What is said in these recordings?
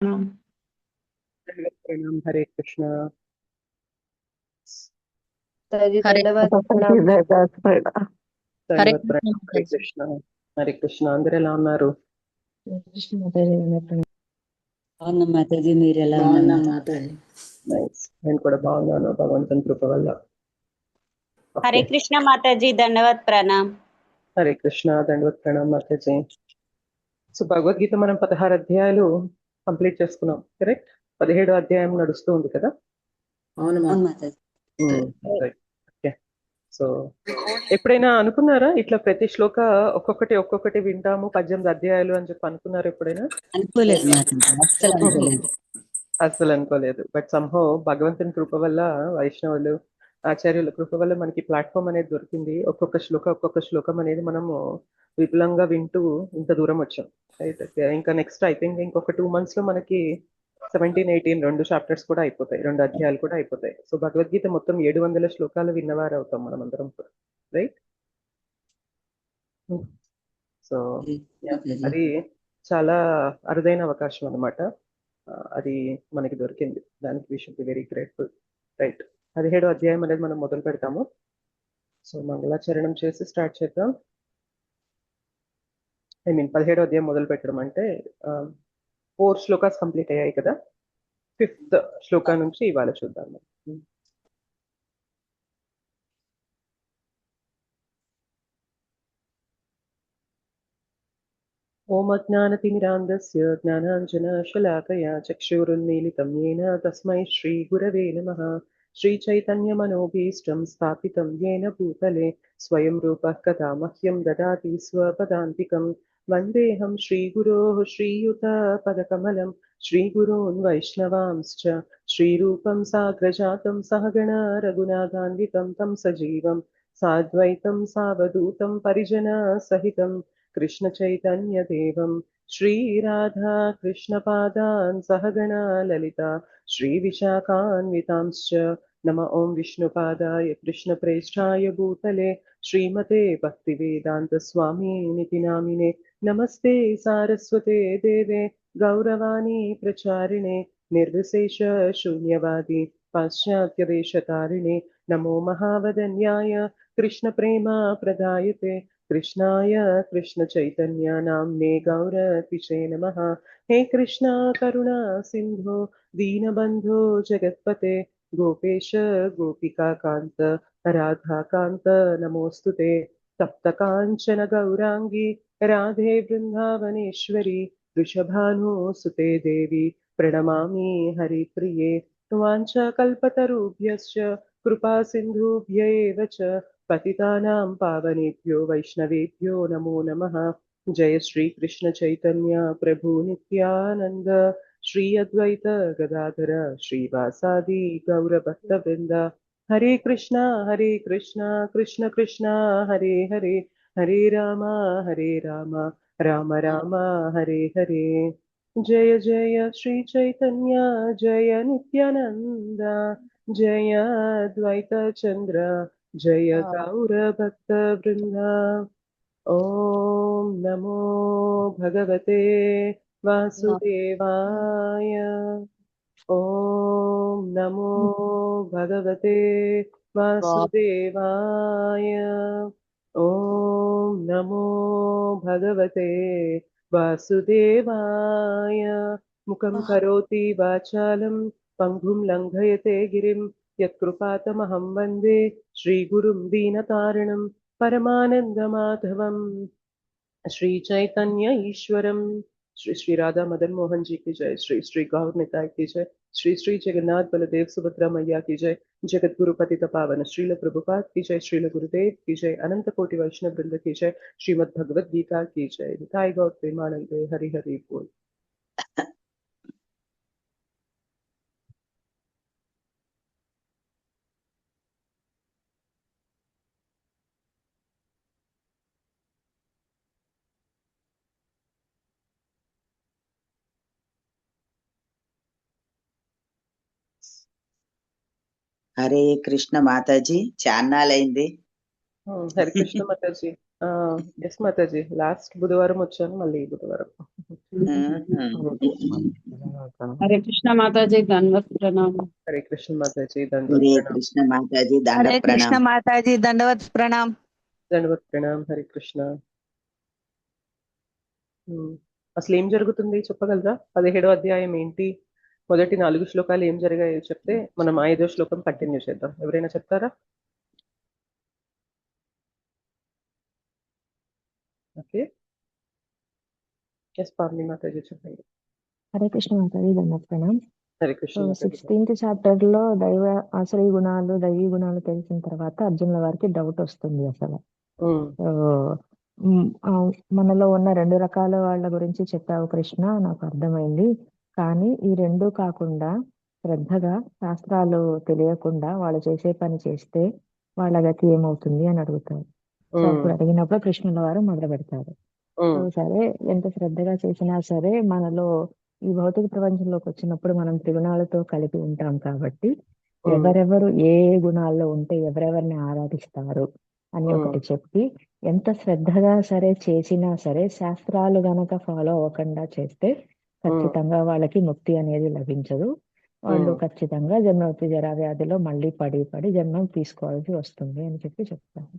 प्रणाम। हरे कृष्णा। ताजी हरे धन्यवाद प्रणाम। हरे ధన్యవాद कृष्ण प्रणाम। हरे माताजी। कृष्णा। హరే కృష్ణ. అందరు ఎలా ఉన్నారు? కృష్ణ మాతాజీ అవునా మాతాజీ, మీరు ఎలా ఉన్నారు మాతాజీ? నైస్. నేను కూడా బాగున్నాను భగవంతుని కృప వల్ల. हरे कृष्णा माताजी, धन्यवाद प्रणाम। హరే కృష్ణ. దండవత్ ప్రణామ్ మాతాజీ. సో భగవద్గీత మనం 16 అధ్యాయాలు కంప్లీట్ చేసుకున్నాం, కరెక్ట్? 17వ అధ్యాయం నడుస్తూ ఉంది కదా. అవును మాతాజీ. రైట్. ఓకే. సో ఎప్పుడైనా అనుకున్నారా ఇట్లా ప్రతి శ్లోక ఒక్కొక్కటి వింటాము 18 అధ్యాయాలు అని చెప్పి అనుకున్నారా ఎప్పుడైనా? అనుకోలేదు మాతాజీ, అస్సలు అనుకోలేదు. అస్సలు అనుకోలేదు. బట్ సంహో భగవంతుని కృప వల్ల, వైష్ణవులు ఆచార్యుల కృప వల్ల మనకి ప్లాట్ఫామ్ అనేది దొరికింది. ఒక్కొక్క శ్లోకం అనేది మనము విపులంగా వింటూ ఇంత దూరం వచ్చాం. రైట్. ఇంకా నెక్స్ట్ ఐ థింక్ ఇంకొక 2 months లో మనకి 17, 18 2 చాప్టర్స్ కూడా అయిపోతాయి, 2 అధ్యాయాలు కూడా అయిపోతాయి. సో భగవద్గీత మొత్తం 700 శ్లోకాలు విన్నవారు అవుతాం మనం అందరం, రైట్? సో అది చాలా అరుదైన అవకాశం అన్నమాట. అది మనకి దొరికింది, దానికి we should be very grateful, right? 17వ అధ్యాయం అనేది మనం మొదలు పెడతాము. సో మంగళాచరణం చేసి స్టార్ట్ చేద్దాం. 17వ అధ్యాయం మొదలు పెట్టడం అంటే 4 శ్లోకాస్ కంప్లీట్ అయ్యాయి కదా. 5th శ్లోకా నుంచి ఇవాళ చూద్దాం. ఓం అజ్ఞానతిమిరాంధస్య జ్ఞానాంజనశలాకయా చక్షురున్మీలితం येन తస్మై శ్రీగురవే నమః. శ్రీచైతన్యమనోభీష్టం స్థాపితం येन భూతలే స్వయం రూపः కదా మహ్యం దదాతి స్వపదాంతికం. వందేహం శ్రీగురోః శ్రీయుతపదకమలం శ్రీగురూన్ వైష్ణవాంశ్చ శ్రీరూపం సాగ్రజాతం సహగణ రఘునాథాన్వితం తం సజీవం సాద్వైతం సావధూతం పరిజన సహితం कृष्ण चैतन्य देवं श्री राधा कृष्ण पादान् सहगणा ललिता श्री विशाखान्वितांश्च नम ओं विष्णुपादाय कृष्णप्रेष्ठाय भूतले श्रीमते भक्तिवेदांत स्वामिनिति नामिने नमस्ते सारस्वते देवे गौरवाणी प्रचारिणे निर्विशेष शून्यवादी पाश्चात्यवेशतारिणे नमो महावदन्याय कृष्ण प्रेमा प्रदायते कृष्णाय कृष्ण चैतन्य नाम्ने गौरतिशे नमः। हे कृष्णा करुणा सिंधु दीनबंधो जगत्पते गोपेश गोपिका कांत राधा कांत नमोस्तुते। तप्त कांचन गौरांगी राधे वृंदावनेश्वरी वृषभानुसुते देवी प्रणमामि हरिप्रिये। वाञ्छाकल्पतरुभ्यश्च कृपा सिन्धुभ्य एव च पतितानां पावनेभ्यो वैष्णवेभ्यो नमो नमः। जय श्री कृष्ण चैतन्य प्रभु नित्यानंद श्री अद्वैत गदाधर श्रीवासादि गौरभक्तवृंद। हरे कृष्णा कृष्ण कृष्णा हरे हरे, हरे राम राम राम हरे हरे। जय जय श्री चैतन्य जय नित्यानंद जय अद्वैत चंद्र जय गौरभक्त वृंदा। ओम नमो भगवते वासुदेवाय। ओम नमो भगवते वासुदेवाय। ओम नमो भगवते वासुदेवाय। मुखं करोति वाचालं पङ्गुं लङ्घयते गिरिं यत्कृपातमहं वन्दे श्रीगुरुं दीनतारिणं परमानन्दमाधवं। श्री चैतन्य ईश्वरम। श्री श्री राधा मदन मोहन जी की जय। श्री श्री गौर निताय की जय। श्री श्री जगन्नाथ बलदेव सुभद्रा मैया की जय। जगत गुरु पतित पावन श्रील प्रभुपाद की जय। श्रील गुरुदेव की जय। अनंत कोटि वैष्णव वृंद की जय। श्रीमद् भगवद गीता की जय। निताय गौर प्रेमानंदे हरि हरि बोल। హరే కృష్ణ మాతాజీ, చాన్నాళ్ళైంది. హరే కృష్ణ మాతాజీ. ఎస్ మాతాజీ, లాస్ట్ బుధవారం వచ్చాను, మళ్ళీ ఈ బుధవారం. హరే కృష్ణ మాతాజీ ధన్వత్ ప్రణామం. హరే కృష్ణ మాతాజీ, హరే కృష్ణ మాతాజీ దండ హరే కృష్ణ ప్రణామ్. మాతాజీ దండవత్ ప్రణామ్. దండవత్ ప్రణామ్. హరే కృష్ణ. అసలు ఏం జరుగుతుంది చెప్పగలరా? 17వ అధ్యాయం ఏంటి, మొదటి 4 శ్లోకాలు ఏం జరిగాయో చెప్తే మనం 5వ శ్లోకం కంటిన్యూ చేద్దాం. ఎవరైనా చెప్తారా? ఓకే, ఎస్ పావని మాతాజీ చెప్పండి. హరే కృష్ణ మాతాజీ ధన్వత్ ప్రణామం. హరే కృష్ణ మాతాజీ. 16th చాప్టర్ లో దైవ ఆశ్రయ గుణాలు, దైవీ గుణాలు తెలిసిన తర్వాత అర్జునుల వారికి డౌట్ వస్తుంది అసలు. సో, మనలో ఉన్న 2 రకాల వాళ్ళ గురించి చెప్పావు కృష్ణ, నాకు అర్థమైంది. కానీ ఈ 2 కాకుండా శ్రద్ధగా శాస్త్రాలు తెలియకుండా వాళ్ళు చేసే పని చేస్తే వాళ్ళ గతి ఏమవుతుంది అని అడుగుతారు. సో అప్పుడు అడిగినప్పుడు కృష్ణుల వారు మొదలు పెడతారు. సో సరే, ఎంత శ్రద్ధగా చేసినా సరే మనలో ఈ భౌతిక ప్రపంచంలోకి వచ్చినప్పుడు మనం త్రిగుణాలతో కలిపి ఉంటాం కాబట్టి ఎవరెవరు ఏ గుణాల్లో ఉంటే ఎవరెవరిని ఆరాధిస్తారు అని ఒకటి చెప్పి, ఎంత శ్రద్ధగా సరే చేసినా సరే శాస్త్రాలు గనక ఫాలో అవ్వకుండా చేస్తే ఖచ్చితంగా వాళ్ళకి ముక్తి అనేది లభించదు. వాళ్ళు ఖచ్చితంగా జన్మవృత్తి జరా వ్యాధిలో మళ్ళీ పడి జన్మం తీసుకోవాల్సి వస్తుంది అని చెప్పి చెప్తారు.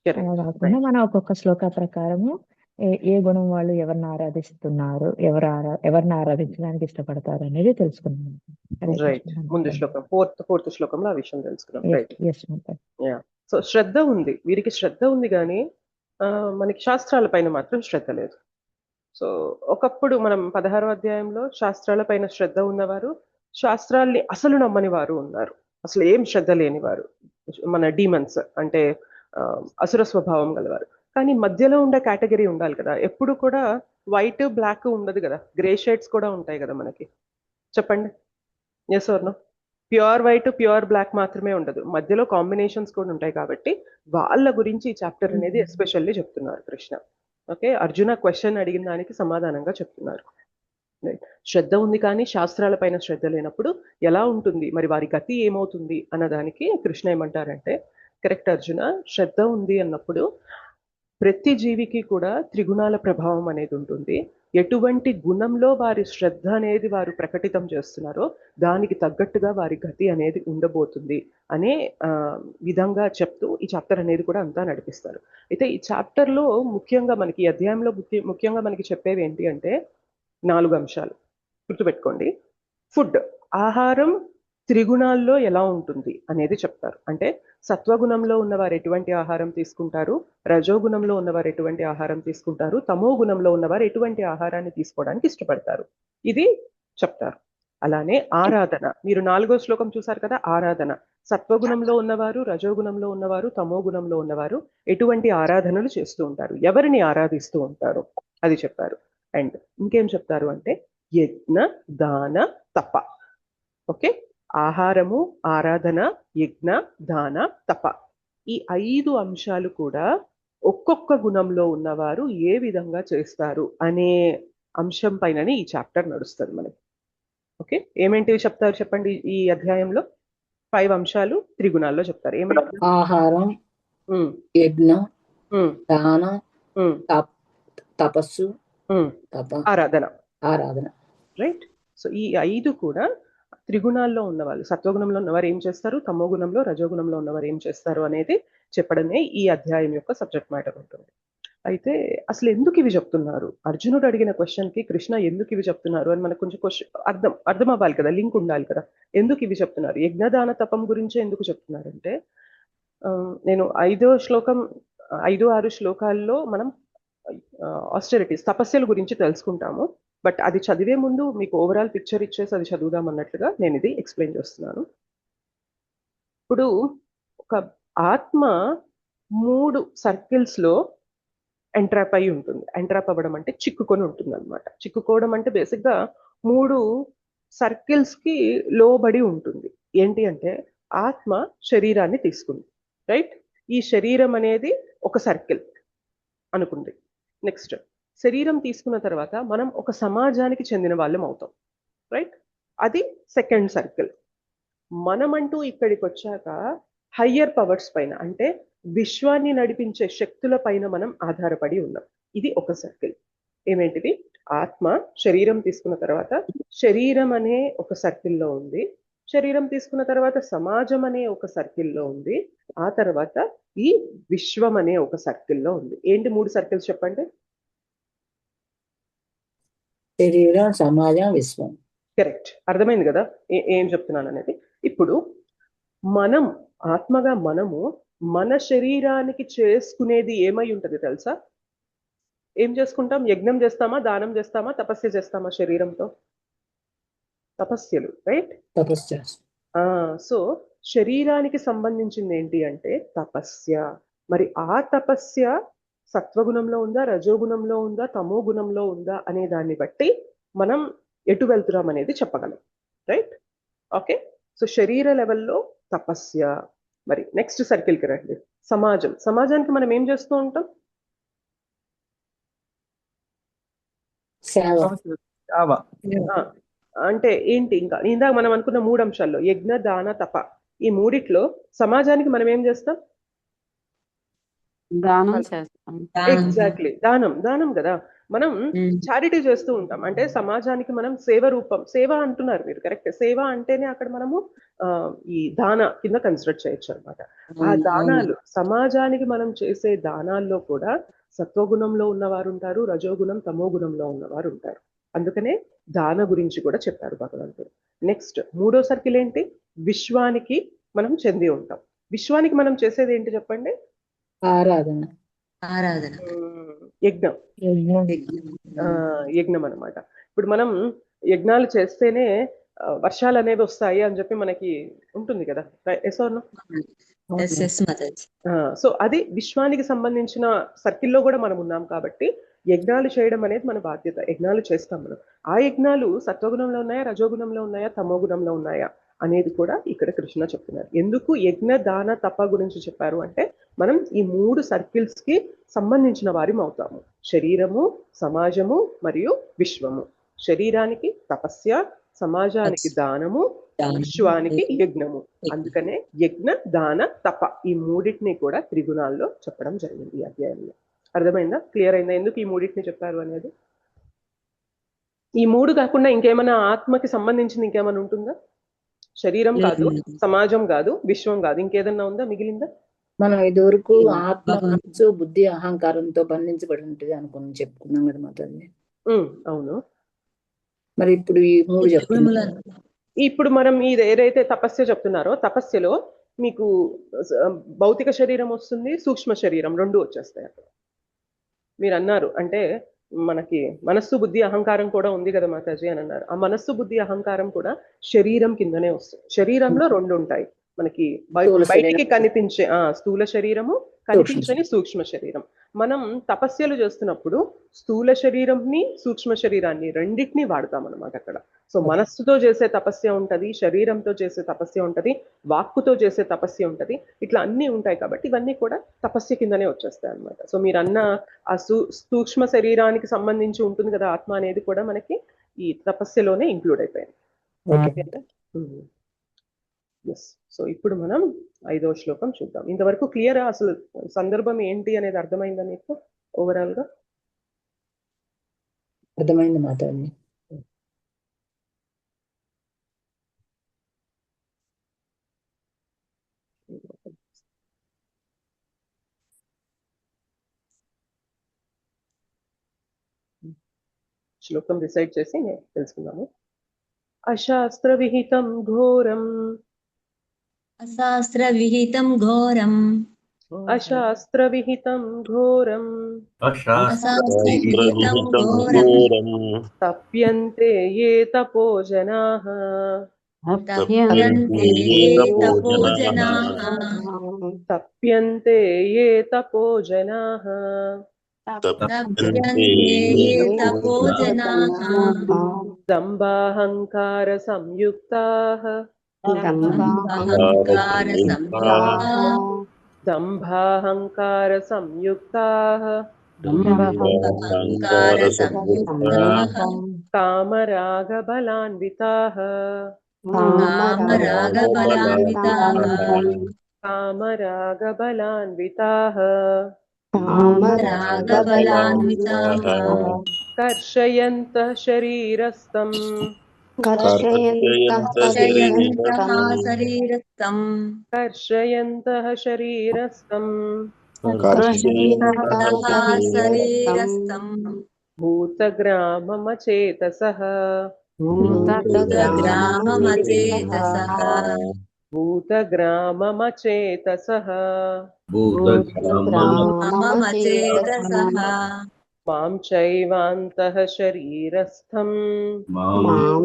అలా కాకుండా మనం ఒక్కొక్క శ్లోక ప్రకారము ఏ గుణం వాళ్ళు ఎవరిని ఆరాధిస్తున్నారు, ఎవరిని ఆరాధించడానికి ఇష్టపడతారు అనేది తెలుసుకున్నాం. ముందు శ్లోకం ఫోర్త్ శ్లోకంలో ఆ విషయం తెలుసుకున్నాం. సో శ్రద్ధ ఉంది, వీరికి శ్రద్ధ ఉంది, కానీ మనకి శాస్త్రాల పైన మాత్రం శ్రద్ధ లేదు. సో ఒకప్పుడు మనం 16వ అధ్యాయంలో శాస్త్రాల పైన శ్రద్ధ ఉన్నవారు, శాస్త్రాల్ని అసలు నమ్మని వారు ఉన్నారు, అసలు ఏం శ్రద్ధ లేని వారు, మన డీమన్స్ అంటే అసుర స్వభావం గలవారు. కానీ మధ్యలో ఉండే కేటగిరీ ఉండాలి కదా. ఎప్పుడు కూడా వైట్ బ్లాక్ ఉండదు కదా, గ్రే షేడ్స్ కూడా ఉంటాయి కదా మనకి. చెప్పండి, yes or no? Pure white pure black మాత్రమే ఉండదు, మధ్యలో కాంబినేషన్స్ కూడా ఉంటాయి. కాబట్టి వాళ్ళ గురించి ఈ చాప్టర్ అనేది ఎస్పెషల్లీ చెప్తున్నారు కృష్ణ. ఓకే, అర్జున క్వశ్చన్ అడిగిన దానికి సమాధానంగా చెప్తున్నారు. శ్రద్ధ ఉంది కానీ శాస్త్రాల పైన శ్రద్ధ లేనప్పుడు ఎలా ఉంటుంది, మరి వారి గతి ఏమవుతుంది అన్నదానికి కృష్ణ ఏమంటారంటే, కరెక్ట్ అర్జున, శ్రద్ధ ఉంది అన్నప్పుడు ప్రతి జీవికి కూడా త్రిగుణాల ప్రభావం అనేది ఉంటుంది. ఎటువంటి గుణంలో వారి శ్రద్ధ అనేది వారు ప్రకటితం చేస్తున్నారో దానికి తగ్గట్టుగా వారి గతి అనేది ఉండబోతుంది అనే విధంగా చెప్తూ ఈ చాప్టర్ అనేది కూడా అంతా నడిపిస్తారు. అయితే ఈ చాప్టర్లో ముఖ్యంగా మనకి, ఈ అధ్యాయంలో ముఖ్యంగా మనకి చెప్పేవి ఏంటి అంటే 4 అంశాలు గుర్తుపెట్టుకోండి. ఫుడ్, ఆహారం త్రిగుణాల్లో ఎలా ఉంటుంది అనేది చెప్తారు. అంటే సత్వగుణంలో ఉన్నవారు ఎటువంటి ఆహారం తీసుకుంటారు, రజోగుణంలో ఉన్నవారు ఎటువంటి ఆహారం తీసుకుంటారు, తమో గుణంలో ఉన్నవారు ఎటువంటి ఆహారాన్ని తీసుకోవడానికి ఇష్టపడతారు, ఇది చెప్తారు. అలానే ఆరాధన, మీరు 4వ శ్లోకం చూసారు కదా, ఆరాధన, సత్వగుణంలో ఉన్నవారు, రజోగుణంలో ఉన్నవారు, తమో గుణంలో ఉన్నవారు ఎటువంటి ఆరాధనలు చేస్తూ ఉంటారు, ఎవరిని ఆరాధిస్తూ ఉంటారు, అది చెప్పారు. అండ్ ఇంకేం చెప్తారు అంటే యజ్ఞ దాన తప. ఓకే, ఆహారము, ఆరాధన, యజ్ఞ, దాన, తప, ఈ 5 అంశాలు కూడా ఒక్కొక్క గుణంలో ఉన్నవారు ఏ విధంగా చేస్తారు అనే అంశం పైననే ఈ చాప్టర్ నడుస్తుంది మనకి. ఓకే, ఏమేంటివి చెప్తారు చెప్పండి ఈ అధ్యాయంలో? 5 అంశాలు త్రిగుణాల్లో చెప్తారు. ఏమేంటి? ఆహారం, యజ్ఞం, దానం, తపస్సు, ఆరాధన. రైట్. సో ఈ 5 కూడా త్రిగుణాల్లో ఉన్నవాళ్ళు, సత్వగుణంలో ఉన్నవారు ఏం చేస్తారు, తమో గుణంలో, రజోగుణంలో ఉన్నవారు ఏం చేస్తారు అనేది చెప్పడమే ఈ అధ్యాయం యొక్క సబ్జెక్ట్ మ్యాటర్ ఉంటుంది. అయితే అసలు ఎందుకు ఇవి చెప్తున్నారు, అర్జునుడు అడిగిన క్వశ్చన్ కి కృష్ణ ఎందుకు ఇవి చెప్తున్నారు అని మనకు కొంచెం అర్థం అవ్వాలి కదా, లింక్ ఉండాలి కదా. ఎందుకు ఇవి చెప్తున్నారు, యజ్ఞదాన తపం గురించే ఎందుకు చెప్తున్నారంటే, నేను 5-6 శ్లోకాల్లో మనం ఆస్టెరిటీస్, తపస్సుల గురించి తెలుసుకుంటాము. బట్ అది చదివే ముందు మీకు ఓవరాల్ పిక్చర్ ఇచ్చేసి అది చదువుదాం అన్నట్లుగా నేను ఇది ఎక్స్ప్లెయిన్ చేస్తున్నాను. ఇప్పుడు ఒక ఆత్మ 3 సర్కిల్స్లో ఎంట్రాప్ అయి ఉంటుంది. ఎంట్రాప్ అవ్వడం అంటే చిక్కుకొని ఉంటుంది అనమాట. చిక్కుకోవడం అంటే బేసిక్గా 3 సర్కిల్స్కి లోబడి ఉంటుంది. ఏంటి అంటే ఆత్మ శరీరాన్ని తీసుకుంది, రైట్? ఈ శరీరం అనేది ఒక సర్కిల్ అనుకుంది. నెక్స్ట్, శరీరం తీసుకున్న తర్వాత మనం ఒక సమాజానికి చెందిన వాళ్ళం అవుతాం, రైట్? అది సెకండ్ సర్కిల్. మనమంటూ ఇక్కడికి వచ్చాక హయ్యర్ పవర్స్ పైన, అంటే విశ్వాన్ని నడిపించే శక్తుల పైన మనం ఆధారపడి ఉన్నాం. ఇది ఒక సర్కిల్. ఏమేంటిది? ఆత్మ శరీరం తీసుకున్న తర్వాత శరీరం అనే ఒక సర్కిల్లో ఉంది, శరీరం తీసుకున్న తర్వాత సమాజం అనే ఒక సర్కిల్లో ఉంది, ఆ తర్వాత ఈ విశ్వం అనే ఒక సర్కిల్లో ఉంది. ఏంటి 3 సర్కిల్స్ చెప్పండి? శరీరం, సమాజం, విశ్వం. కరెక్ట్. అర్థమైంది కదా ఏం చెప్తున్నాను అనేది. ఇప్పుడు మనం ఆత్మగా మనము మన శరీరానికి చేసుకునేది ఏమై ఉంటది తెలుసా? ఏం చేసుకుంటాం? యజ్ఞం చేస్తామా, దానం చేస్తామా, తపస్య చేస్తామా? శరీరంతో తపస్యలు, రైట్? తపస్సు. సో శరీరానికి సంబంధించింది ఏంటి అంటే తపస్య. మరి ఆ తపస్య సత్వగుణంలో ఉందా, రజోగుణంలో ఉందా, తమో గుణంలో ఉందా అనే దాన్ని బట్టి మనం ఎటు వెళ్తున్నాం అనేది చెప్పగలం, రైట్? ఓకే, సో శరీర లెవెల్లో తపస్య. మరి నెక్స్ట్ సర్కిల్కి రండి, సమాజం. సమాజానికి మనం ఏం చేస్తూ ఉంటాం? అంటే ఏంటి? ఇంకా ఇందాక మనం అనుకున్న 3 అంశాల్లో యజ్ఞ, దాన, తప, ఈ మూడిట్లో సమాజానికి మనం ఏం చేస్తాం? దానం చేస్తాం. ఎగ్జాక్ట్లీ, దానం కదా. మనం చారిటీ చేస్తూ ఉంటాం. అంటే సమాజానికి మనం సేవ రూపం, సేవ అంటున్నారు మీరు, కరెక్ట్. సేవ అంటేనే అక్కడ మనము ఈ దాన కింద కన్సిడర్ చేయొచ్చు అనమాట. ఆ దానాలు, సమాజానికి మనం చేసే దానాల్లో కూడా సత్వగుణంలో ఉన్నవారు ఉంటారు, రజోగుణం, తమో గుణంలో ఉన్నవారు ఉంటారు. అందుకనే దాన గురించి కూడా చెప్పారు భగవంతుడు. నెక్స్ట్ 3వ సర్కిల్ ఏంటి? విశ్వానికి మనం చెంది ఉంటాం. విశ్వానికి మనం చేసేది ఏంటి చెప్పండి? ఆరాధన. యజ్ఞం. యజ్ఞం అన్నమాట. ఇప్పుడు మనం యజ్ఞాలు చేస్తేనే వర్షాలు అనేవి వస్తాయి అని చెప్పి మనకి ఉంటుంది కదా. సో అది విశ్వానికి సంబంధించిన సర్కిల్లో కూడా మనం ఉన్నాం కాబట్టి యజ్ఞాలు చేయడం అనేది మన బాధ్యత. యజ్ఞాలు చేస్తాం మనం. ఆ యజ్ఞాలు సత్వగుణంలో ఉన్నాయా, రజోగుణంలో ఉన్నాయా, తమో గుణంలో ఉన్నాయా అనేది కూడా ఇక్కడ కృష్ణ చెప్తున్నారు. ఎందుకు యజ్ఞ, దాన, తప గురించి చెప్పారు అంటే మనం ఈ 3 సర్కిల్స్ కి సంబంధించిన వారిం అవుతాము. శరీరము, సమాజము మరియు విశ్వము. శరీరానికి తపస్య, సమాజానికి దానము, విశ్వానికి యజ్ఞము. అందుకనే యజ్ఞ, దాన, తప ఈ మూడింటిని కూడా త్రిగుణాల్లో చెప్పడం జరిగింది ఈ అధ్యాయంలో. అర్థమైందా? క్లియర్ అయిందా ఎందుకు ఈ మూడింటిని చెప్పారు అనేది? ఈ 3 కాకుండా ఇంకేమైనా ఆత్మకి సంబంధించింది ఇంకేమైనా ఉంటుందా? శరీరం కాదు, సమాజం కాదు, విశ్వం కాదు, ఇంకేదన్నా ఉందా మిగిలిందా? మనం ఇదివరకు ఆత్మ, మనసు, బుద్ధి, అహంకారంతో బంధించబడి ఉంటుంది అనుకుని చెప్పుకున్నాం కదా మాతాజీ. అవును. మరి ఇప్పుడు ఈ 3 చెప్తున్నారు. ఇప్పుడు మనం ఇది ఏదైతే తపస్య చెప్తున్నారో, తపస్యలో మీకు భౌతిక శరీరం వస్తుంది, సూక్ష్మ శరీరం 2 వచ్చేస్తాయి అక్కడ. మీరు అన్నారు అంటే మనకి మనస్సు, బుద్ధి, అహంకారం కూడా ఉంది కదా మాతాజీ అని అన్నారు. ఆ మనస్సు, బుద్ధి, అహంకారం కూడా శరీరం కిందనే వస్తుంది. శరీరంలో 2 ఉంటాయి మనకి. బయటికి కనిపించే స్థూల శరీరము, కనిపించని సూక్ష్మ శరీరం. మనం తపస్యలు చేస్తున్నప్పుడు స్థూల శరీరంని, సూక్ష్మ శరీరాన్ని రెండింటినీ వాడతాం అనమాట అక్కడ. సో మనస్సుతో చేసే తపస్య ఉంటది, శరీరంతో చేసే తపస్య ఉంటది, వాక్కుతో చేసే తపస్య ఉంటది. ఇట్లా అన్ని ఉంటాయి కాబట్టి ఇవన్నీ కూడా తపస్య కిందనే వచ్చేస్తాయి అనమాట. సో మీరు అన్న ఆ సూక్ష్మ శరీరానికి సంబంధించి ఉంటుంది కదా ఆత్మ అనేది కూడా మనకి ఈ తపస్యలోనే ఇంక్లూడ్ అయిపోయింది. సో ఇప్పుడు మనం 5వ శ్లోకం చూద్దాం. ఇంతవరకు క్లియరా? అసలు సందర్భం ఏంటి అనేది అర్థమైందా మీకు ఓవరాల్ గా? అర్థమైంది మాతాజీ. శ్లోకం రిసైడ్ చేసి తెలుసుకుందాము. అశాస్త్ర విహితం ఘోరం, అశాస్త్ర విహితం ఘోరం, అశాస్త్ర విహితం ఘోరం, అశాస్త్ర విహితం ఘోరం, తప్యంతే ఏ తపో జనాః, తప్యంతే ఏ తపో జనాః, తప్యంతే ఏ తపో జనాః, తప్యంతే ఏ తపో జనాః, దంభాహంకార సంయుక్తాః, దంభాహంకార సంయుక్తాః, దంభాహంకార సంయుక్తాః, దంభాహంకార సంయుక్తాః, కామరాగబలాన్వితాః, కామరాగబలాన్వితాః, कामरागबलान्विताः रागबलान्विताः कर्षयन्तः शरीरस्थं कर्षयन्तः शरीरस्थं कर्षयन्तः शरीरस्थं भूतग्राममचेतसः भूतग्राममचेतसः भूतग्राममचेतसः ममचेतसः मां चैवान्तः शरीरस्थं मां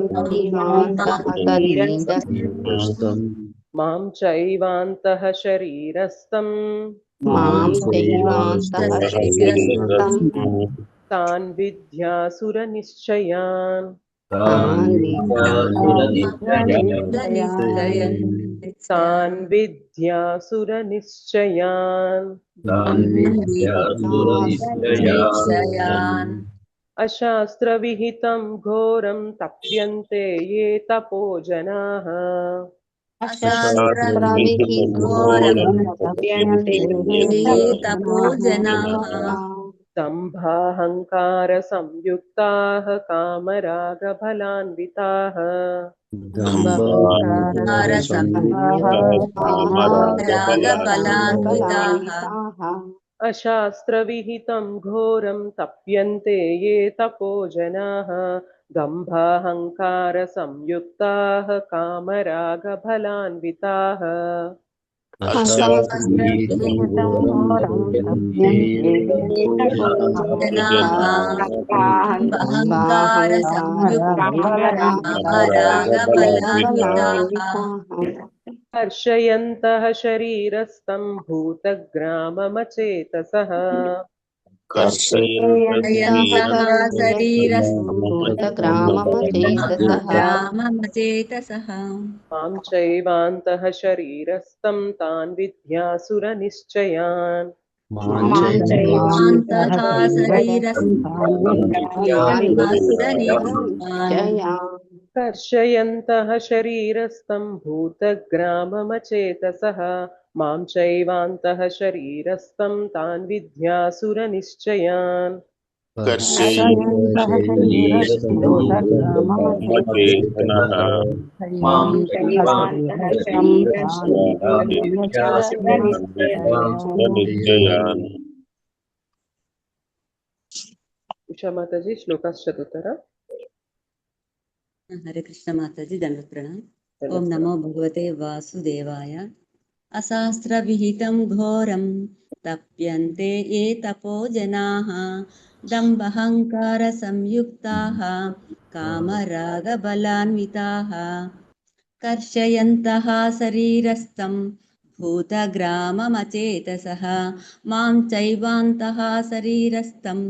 चैवान्तः शरीरस्थं तान् विद्यासुरनिश्चयान् तान् विद्यासुरनिश्चयान् अशास्त्रविहितं घोरं तप्यन्ते ये तपो जनाः दम्भाहङ्कारसंयुक्ताः कामरागफलान्विताः अशास्त्रविहितं घोरं तप्यन्ते ये तपो जनाः दम्भाहङ्कारसंयुक्ताः कामरागफलान्विताः कर्षयन्तः शरीरस्थं भूतग्राममचेतसः मां चैवान्तः शरीरस्थं तान् विद्यासुरनिश्चयान् कर्षयन्तः शरीरस्थं भूतग्राममचेतसः मां चैवान्तः शरीरस्थं तान् विद्यासुरनिश्चयान् उषा माताजी श्लोकाश्चतुतर हरे कृष्ण माताजी दंडवत प्रणाम। ओम नमो भगवते वासुदेवाय। अशास्त्रविहितं घोरं तप्यन्ते ये तपो जनाः दम्भहङ्कारसंयुक्ताः कामरागबलान्विताः कर्षयन्तः शरीरस्थं भूतग्राममचेतसः मां चैवान्तः शरीरस्थं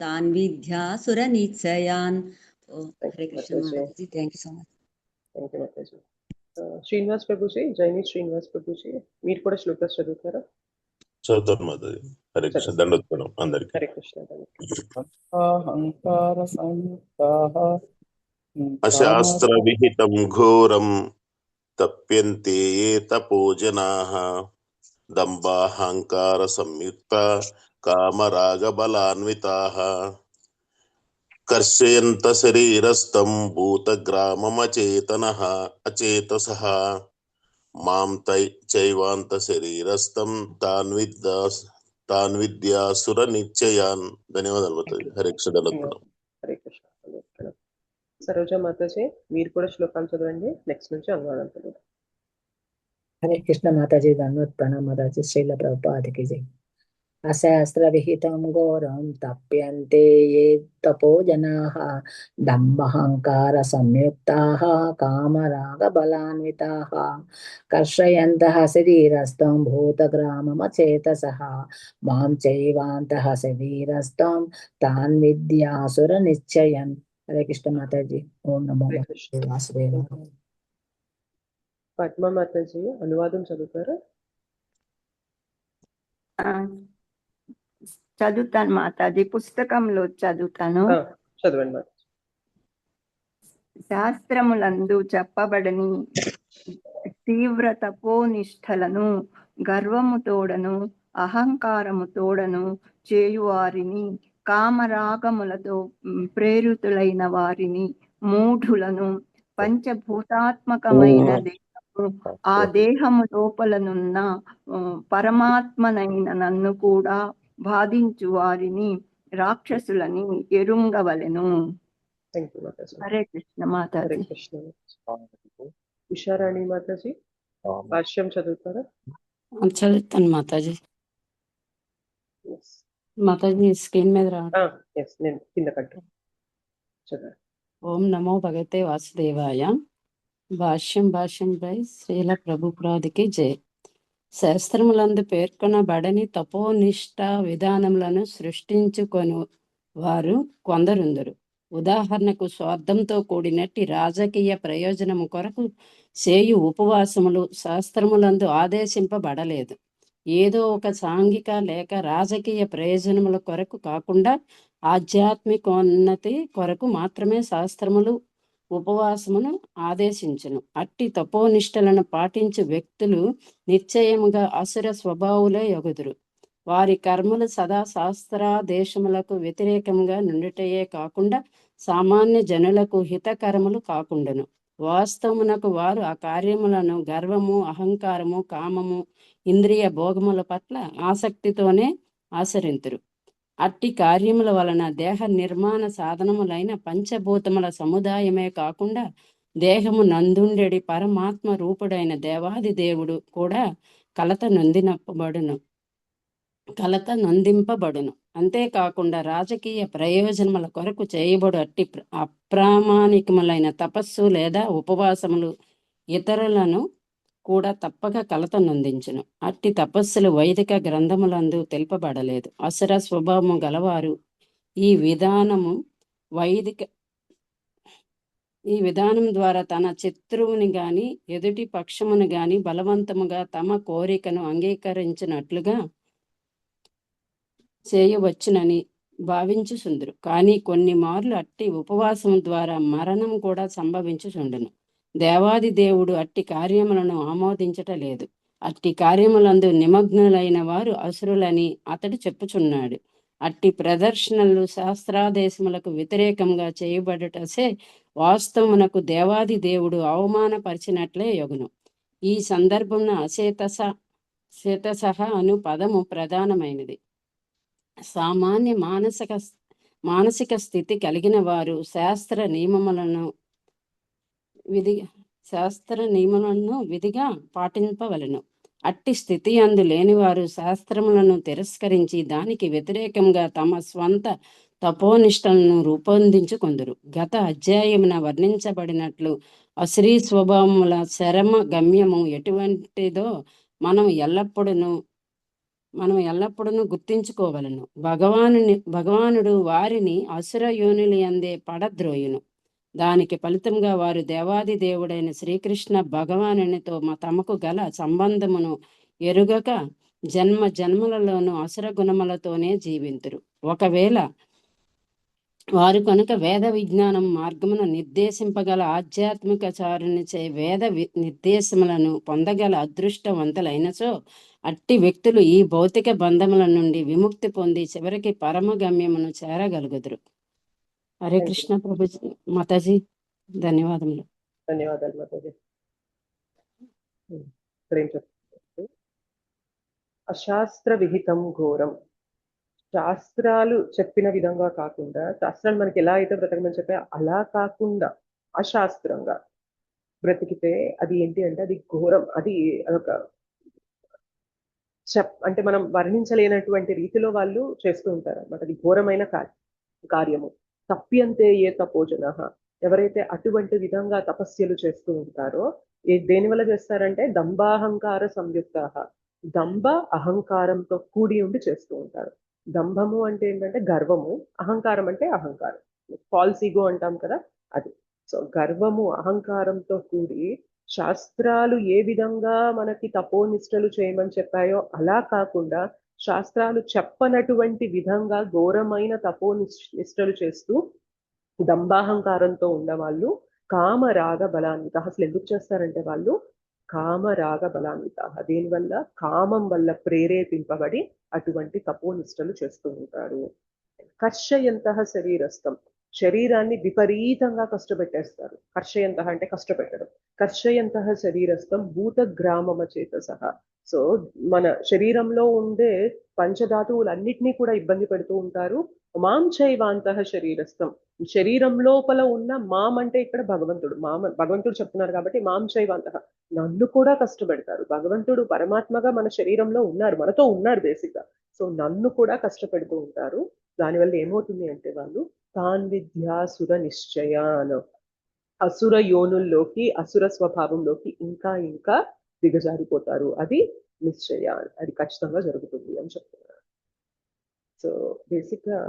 तान् विद्यासुरनिश्चयान्। हरे कृष्ण माताजी, thank you so much. Thank you माताजी। శ్రీనివాస్ ప్రభుజీ, జైని శ్రీనివాస్ ప్రభుజీ, మీరు కూడా శ్లోకాస్ చదువుతారా? చదువుతాను మాతాజీ. హరే కృష్ణ దండోత్పన్నం అందరికీ. హరే కృష్ణ. అశాస్త్ర విహితం ఘోరం తప్యంతే ఏ తపో జనాః దంభాహంకార సంయుక్త కామరాగబలాన్వితాః కర్షయంత శరీరస్థం భూతగ్రామమచేతనః అచేతసః మాం చైవాంత శరీరస్థం తాన్ విద్యాసుర నిశ్చయాన్. ధన్యవాదాలు మాతాజీ. హరే కృష్ణ దండోత్పన్నం. హరే కృష్ణ. సరోజ మాతాజీ, మీరు కూడా శ్లోకాలు చదవండి. నెక్స్ట్ నుంచి అనువాదం చదువు. హరే కృష్ణ మాతాజీ ధన్యవాద ప్రణామ మాతాజీ. శ్రీల ప్రభుపాదికి జై. అశాస్త్రవిహితం ఘోరం తప్యంతే ఏ తపో జనాః దంభహంకార సంయుక్తాః కామరాగబలాన్వితాః కర్షయంతః శరీరస్థం భూతగ్రామమచేతసః మాం చైవాంతః శరీరస్థం తాన్ విద్యాసురనిశ్చయన్. హరే కృష్ణ మాతాజీ. ఓం నమో వాసుదేవాయ. పద్మ మాతాజీ అనువాదం చదువుతారా? చదువుతాను మాతాజీ, పుస్తకంలో చదువుతాను. చదవండి మాతాజీ. శాస్త్రములందు చెప్పబడని తీవ్ర తపోనిష్టలను గర్వము తోడను అహంకారము తోడను చేయువారిని, కామరాగములతో ప్రేరితులైన వారిని, మూఢులను, పంచభూతాత్మకమైన దేహము, ఆ దేహము లోపలనున్న పరమాత్మనైన నన్ను కూడా బాధించు వారిని రాక్షసులని ఎరుంగవలెను. Thank you Mataji. హరే కృష్ణ హరే మాతాజీ. కృష్ణ. ఉషారాణి మాతాజీ భాష్యం చదువుతారా? చదువుతాను మాతాజీ. మాతాజీ స్క్రీన్ మీద రా. నేను కింద కట్టు చదువు. ఓం నమో భగవతే వాసుదేవాయ. భాష్యం పై శ్రీల ప్రభుపాదికి జయ. శాస్త్రములందు పేర్కొనబడని తపోనిష్ట విధానములను సృష్టించుకొని వారు కొందరుందరు. ఉదాహరణకు స్వార్థంతో కూడినట్టి రాజకీయ ప్రయోజనము కొరకు చేయు ఉపవాసములు శాస్త్రములందు ఆదేశింపబడలేదు. ఏదో ఒక సాంఘిక లేక రాజకీయ ప్రయోజనముల కొరకు కాకుండా ఆధ్యాత్మికోన్నతి కొరకు మాత్రమే శాస్త్రములు ఉపవాసమును ఆదేశించును. అట్టి తపోనిష్టలను పాటించు వ్యక్తులు నిశ్చయముగా అసుర స్వభావులే యొగుదురు. వారి కర్మలు సదా శాస్త్రాదేశములకు వ్యతిరేకంగా నుండుటయే కాకుండా సామాన్య జనులకు హితకరములు కాకుండాను. వాస్తవమునకు వారు ఆ కార్యములను గర్వము, అహంకారము, కామము, ఇంద్రియ భోగముల పట్ల ఆసక్తితోనే ఆచరింతురు. అట్టి కార్యముల వలన దేహ నిర్మాణ సాధనములైన పంచభూతముల సముదాయమే కాకుండా దేహము నందుండెడి పరమాత్మ రూపుడైన దేవాది దేవుడు కూడా కలత నొందింపబడును. అంతేకాకుండా రాజకీయ ప్రయోజనముల కొరకు చేయబడు అట్టి అప్రామాణికములైన తపస్సు లేదా ఉపవాసములు ఇతరులను కూడా తప్పక కలత నొందించును. అట్టి తపస్సులు వైదిక గ్రంథములందు తెలుపబడలేదు. అసుర స్వభావము గలవారు ఈ విధానం ద్వారా తన శత్రువుని గాని ఎదుటి పక్షమును గాని బలవంతముగా తమ కోరికను అంగీకరించినట్లుగా చేయవచ్చునని భావించుచుందురు. కానీ కొన్ని మార్లు అట్టి ఉపవాసం ద్వారా మరణం కూడా సంభవించుచుండును. దేవాది దేవుడు అట్టి కార్యములను ఆమోదించటలేదు. అట్టి కార్యములందు నిమగ్నులైన వారు అసురులని అతడు చెప్పుచున్నాడు. అట్టి ప్రదర్శనలు శాస్త్రాదేశములకు వ్యతిరేకంగా చేయబడుటసే వాస్తవమునకు దేవాది దేవుడు అవమానపరిచినట్లే యొగును. ఈ సందర్భంలో అచేతస అను పదము ప్రధానమైనది. సామాన్య మానసిక స్థితి కలిగిన వారు శాస్త్ర నియమములను విధిగా పాటింపవలను. అట్టి స్థితి అందు లేనివారు శాస్త్రములను తిరస్కరించి దానికి వ్యతిరేకంగా తమ స్వంత తపోనిష్టలను రూపొందించుకొందురు. గత అధ్యాయమున వర్ణించబడినట్లు అశ్రీ స్వభావముల చరమ గమ్యము ఎటువంటిదో మనం ఎల్లప్పుడూ గుర్తించుకోవలను. భగవానుడు వారిని అసుర యోనులు అందే పడద్రోయును. దానికి ఫలితంగా వారు దేవాది దేవుడైన శ్రీకృష్ణ భగవానునితో తమకు గల సంబంధమును ఎరుగక జన్మలలోనూ అసుర గుణములతోనే జీవింతురు. ఒకవేళ వారు కనుక వేద విజ్ఞానం మార్గమును నిర్దేశింపగల ఆధ్యాత్మిక చారునిచే వేద నిర్దేశములను పొందగల అదృష్టవంతులైనచో అట్టి వ్యక్తులు ఈ భౌతిక బంధముల నుండి విముక్తి పొంది చివరికి పరమగమ్యమును చేరగలుగుదురు. హరే కృష్ణ ప్రభు మాతాజీ. ధన్యవాదములు. ధన్యవాదాలు మాతాజీ. అశాస్త్ర విహితం ఘోరం. శాస్త్రాలు చెప్పిన విధంగా కాకుండా, శాస్త్రాలు మనకి ఎలా అయితే బ్రతకమని చెప్పా అలా కాకుండా అశాస్త్రంగా బ్రతికితే అది ఏంటి అంటే అది ఘోరం. అది అదొక అంటే మనం వర్ణించలేనటువంటి రీతిలో వాళ్ళు చేస్తూ ఉంటారు అన్నమాట. అది ఘోరమైన కార్యము. తప్యంతే ఏ తపోజన, ఎవరైతే అటువంటి విధంగా తపస్యలు చేస్తూ ఉంటారో దేని వల్ల చేస్తారంటే దంభాహంకార సంయుక్త, దంభ అహంకారంతో కూడి ఉండి చేస్తూ ఉంటారు. దంభము అంటే ఏంటంటే గర్వము, అహంకారం అంటే అహంకారం, ఫాల్స్ ఈగో అంటాం కదా అది. సో గర్వము అహంకారంతో కూడి శాస్త్రాలు ఏ విధంగా మనకి తపోనిష్టలు చేయమని చెప్పాయో అలా కాకుండా శాస్త్రాలు చెప్పనటువంటి విధంగా ఘోరమైన తపోనిష్టలు చేస్తూ దంభాహంకారంతో ఉన్నవాళ్ళు కామరాగ బలాన్విత. అసలు ఎందుకు చేస్తారంటే వాళ్ళు కామరాగ బలాన్విత, దీనివల్ల కామం వల్ల ప్రేరేపింపబడి అటువంటి తపోనిష్టలు చేస్తూ ఉంటారు. కర్షయంతః శరీరస్థం, శరీరాన్ని విపరీతంగా కష్టపెట్టేస్తారు. కర్షయంతః అంటే కష్టపెట్టడం. కర్షయంతః శరీరస్థం భూతగ్రామమ చేతసః. సో మన శరీరంలో ఉండే పంచధాతువులన్నిటినీ కూడా ఇబ్బంది పెడుతూ ఉంటారు. మాం చైవాంతః శరీరస్థం, శరీరం లోపల ఉన్న మాం అంటే ఇక్కడ భగవంతుడు, భగవంతుడు చెప్తున్నారు కాబట్టి మాం చైవాంతః, నన్ను కూడా కష్టపెడతారు. భగవంతుడు పరమాత్మగా మన శరీరంలో ఉన్నారు, మనతో ఉన్నారు బేసిక్ గా. సో నన్ను కూడా కష్టపెడుతూ ఉంటారు. దానివల్ల ఏమవుతుంది అంటే వాళ్ళు తాన్ విద్యాసుర నిశ్చయాన్, అసుర యోనుల్లోకి, అసుర స్వభావంలోకి ఇంకా ఇంకా దిగజారిపోతారు. అది నిశ్చయాన్, అది ఖచ్చితంగా జరుగుతుంది అని చెప్తున్నారు. సో బేసిక్ గా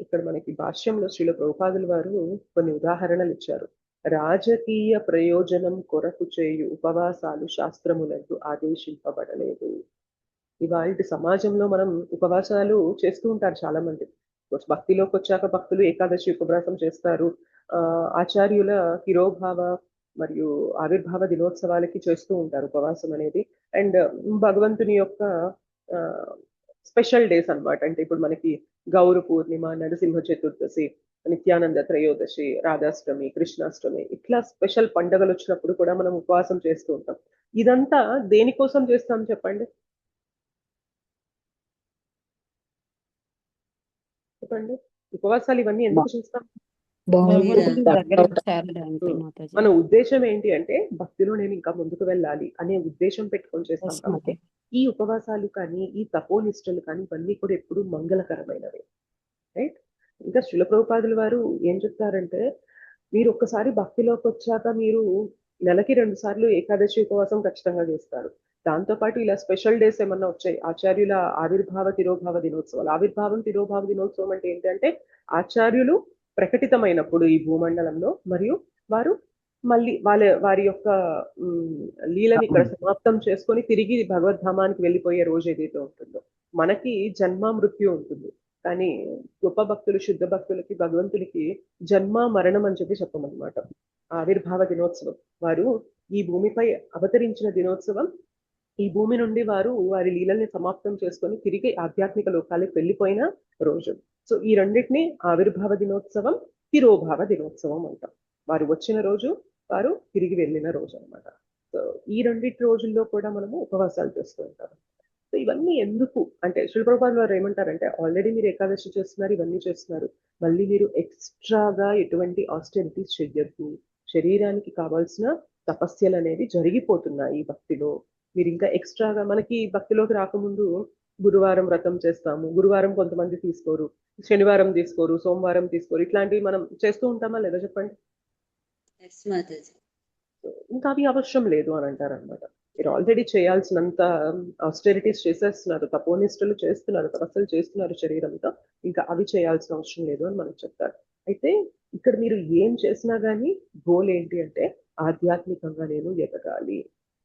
ఇక్కడ మనకి భాష్యంలో శ్రీల ప్రభుపాదుల వారు కొన్ని ఉదాహరణలు ఇచ్చారు. రాజకీయ ప్రయోజనం కొరకు చేయు ఉపవాసాలు శాస్త్రములంటూ ఆదేశింపబడలేదు. ఇవాళ సమాజంలో మనం ఉపవాసాలు చేస్తూ ఉంటారు చాలా మంది. భక్తిలోకి వచ్చాక భక్తులు ఏకాదశి ఉపవాసం చేస్తారు. ఆచార్యుల తిరోభావ మరియు ఆవిర్భావ దినోత్సవాలకి చేస్తూ ఉంటారు ఉపవాసం అనేది. అండ్ భగవంతుని యొక్క స్పెషల్ డేస్ అన్నమాట. అంటే ఇప్పుడు మనకి గౌర పూర్ణిమ, నరసింహ చతుర్దశి, నిత్యానంద త్రయోదశి, రాధాష్టమి, కృష్ణాష్టమి, ఇట్లా స్పెషల్ పండుగలు వచ్చినప్పుడు కూడా మనం ఉపవాసం చేస్తూ ఉంటాం. ఇదంతా దేనికోసం చేస్తాం చెప్పండి? చెప్పండి. ఉపవాసాలు ఇవన్నీ ఎందుకు చేస్తాం? భగవంతుడి దగ్గరికి చేరడానికి మాతాజీ. మన ఉద్దేశం ఏంటి అంటే భక్తిలో నేను ఇంకా ముందుకు వెళ్ళాలి అనే ఉద్దేశం పెట్టుకొని చేస్తాం Yes, కాబట్టి ఈ ఉపవాసాలు కానీ ఈ తపోనిష్టలు కానీ ఇవన్నీ కూడా ఎప్పుడు మంగళకరమైనవి. రైట్? ఇంకా శ్రీల ప్రభుపాదుల వారు ఏం చెప్తారంటే, మీరు ఒక్కసారి భక్తిలోకి వచ్చాక మీరు నెలకి 2 సార్లు ఏకాదశి ఉపవాసం ఖచ్చితంగా చేస్తారు. దాంతోపాటు ఇలా స్పెషల్ డేస్ ఏమన్నా వచ్చాయి, ఆచార్యుల ఆవిర్భావ తిరోభావ దినోత్సవాలు. ఆవిర్భావం తిరోభావ దినోత్సవం అంటే ఏంటంటే ఆచార్యులు ప్రకటితమైనప్పుడు ఈ భూమండలంలో, మరియు వారు మళ్ళీ వారి యొక్క లీలని ఇక్కడ సమాప్తం చేసుకొని తిరిగి భగవద్ధామానికి వెళ్ళిపోయే రోజు ఏదైతే ఉంటుందో, మనకి జన్మ మృత్యు ఉంటుంది. కానీ గొప్ప భక్తులు, శుద్ధ భక్తులకి, భగవంతుడికి జన్మ మరణం అని చెప్పి చెప్పమన్నమాట. ఆవిర్భావ దినోత్సవం, వారు ఈ భూమిపై అవతరించిన దినోత్సవం, ఈ భూమి నుండి వారు వారి లీలల్ని సమాప్తం చేసుకొని తిరిగి ఆధ్యాత్మిక లోకాలకు వెళ్ళిపోయిన రోజు. సో ఈ రెండింటిని ఆవిర్భావ దినోత్సవం, తిరోభావ దినోత్సవం అంటాం. వారు వచ్చిన రోజు, వారు తిరిగి వెళ్ళిన రోజు అన్నమాట. సో ఈ రెండింటి రోజుల్లో కూడా మనము ఉపవాసాలు చేస్తూ ఉంటాం. సో ఇవన్నీ ఎందుకు అంటే శ్రీల ప్రభుపాదుల వారు ఏమంటారంటే, ఆల్రెడీ మీరు ఏకాదశి చేస్తున్నారు, ఇవన్నీ చేస్తున్నారు, మళ్ళీ మీరు ఎక్స్ట్రాగా ఎటువంటి ఆస్టెరిటీస్ చెయ్యొద్దు. శరీరానికి కావాల్సిన తపస్యలు అనేవి జరిగిపోతున్నాయి భక్తిలో. మీరు ఇంకా ఎక్స్ట్రాగా, మనకి భక్తిలోకి రాకముందు గురువారం వ్రతం చేస్తాము, గురువారం కొంతమంది తీసుకోరు, శనివారం తీసుకోరు, సోమవారం తీసుకోరు, ఇట్లాంటివి మనం చేస్తూ ఉంటామా లేదా చెప్పండి? ఇంకా అవి అవసరం లేదు అని అంటారు అనమాట. మీరు ఆల్రెడీ చేయాల్సినంత ఆస్టెరిటీస్ చేసేస్తున్నారు, తపోనిష్టలు చేస్తున్నారు, తపస్సులు చేస్తున్నారు శరీరంతో, ఇంకా అవి చేయాల్సిన అవసరం లేదు అని మనకు చెప్తారు. అయితే ఇక్కడ మీరు ఏం చేసినా కానీ గోల్ ఏంటి అంటే ఆధ్యాత్మికంగా నేను ఎదగాలి,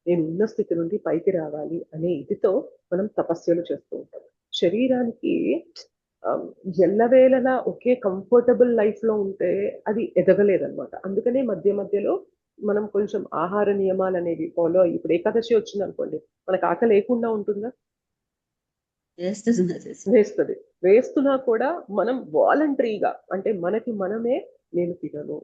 నేను ఉన్న స్థితి నుండి పైకి రావాలి అనే ఇదితో మనం తపస్సులు చేస్తూ ఉంటాం. శరీరానికి ఎల్లవేళలా ఒకే కంఫర్టబుల్ లైఫ్ లో ఉంటే అది ఎదగలేదన్నమాట. అందుకనే మధ్య మధ్యలో మనం కొంచెం ఆహార నియమాలు అనేవి ఫాలో అయ్యి, ఇప్పుడు ఏకాదశి వచ్చింది అనుకోండి, మనకు ఆకలి లేకుండా ఉంటుందా? వేస్తుంది. వేస్తున్నా కూడా మనం వాలంటరీగా, అంటే మనకి మనమే నేను తినను,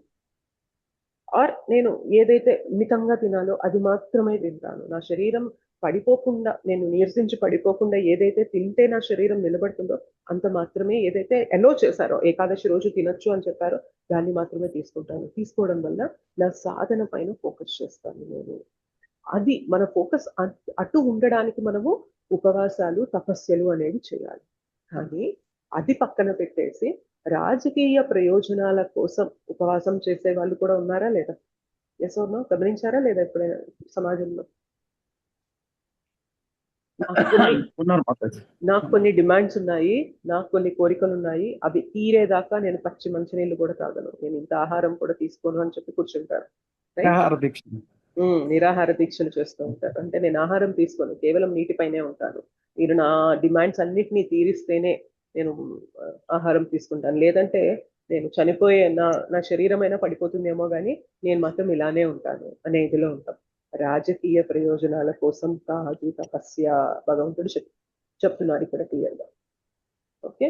ఆర్ నేను ఏదైతే మితంగా తినాలో అది మాత్రమే తింటాను, నా శరీరం పడిపోకుండా, నేను నీరసించి పడిపోకుండా ఏదైతే తింటే నా శరీరం నిలబడుతుందో అంత మాత్రమే, ఏదైతే ఎలో చేశారో ఏకాదశి రోజు తినొచ్చు అని చెప్పారో దాన్ని మాత్రమే తీసుకుంటాను. తీసుకోవడం వల్ల నా సాధన పైన ఫోకస్ చేస్తాను నేను. అది మన ఫోకస్ అటు ఉండడానికి మనము ఉపవాసాలు, తపస్యలు అనేవి చేయాలి. కానీ అది పక్కన పెట్టేసి రాజకీయ ప్రయోజనాల కోసం ఉపవాసం చేసే వాళ్ళు కూడా ఉన్నారా లేదా? Yes or no? గమనించారా లేదా ఎప్పుడైనా సమాజంలో? నాకు కొన్ని డిమాండ్స్ ఉన్నాయి, నాకు కొన్ని కోరికలు ఉన్నాయి, అవి తీరేదాకా నేను పచ్చి మంచినీళ్ళు కూడా తాగను, నేను ఇంత ఆహారం కూడా తీసుకోను అని చెప్పి కూర్చుంటారు. నిరాహార దీక్షలు చేస్తూ ఉంటారు. అంటే నేను ఆహారం తీసుకోను, కేవలం నీటిపైనే ఉంటాను, మీరు నా డిమాండ్స్ అన్నిటినీ తీరిస్తేనే నేను ఆహారం తీసుకుంటాను, లేదంటే నేను చనిపోయే నా శరీరం అయినా పడిపోతుందేమో కానీ నేను మాత్రం ఇలానే ఉంటాను అనే ఇదిలో ఉంటాం. రాజకీయ ప్రయోజనాల కోసం కాదు తపస్య. భగవంతుడు చెప్తున్నారు ఇక్కడ క్లియర్గా. ఓకే,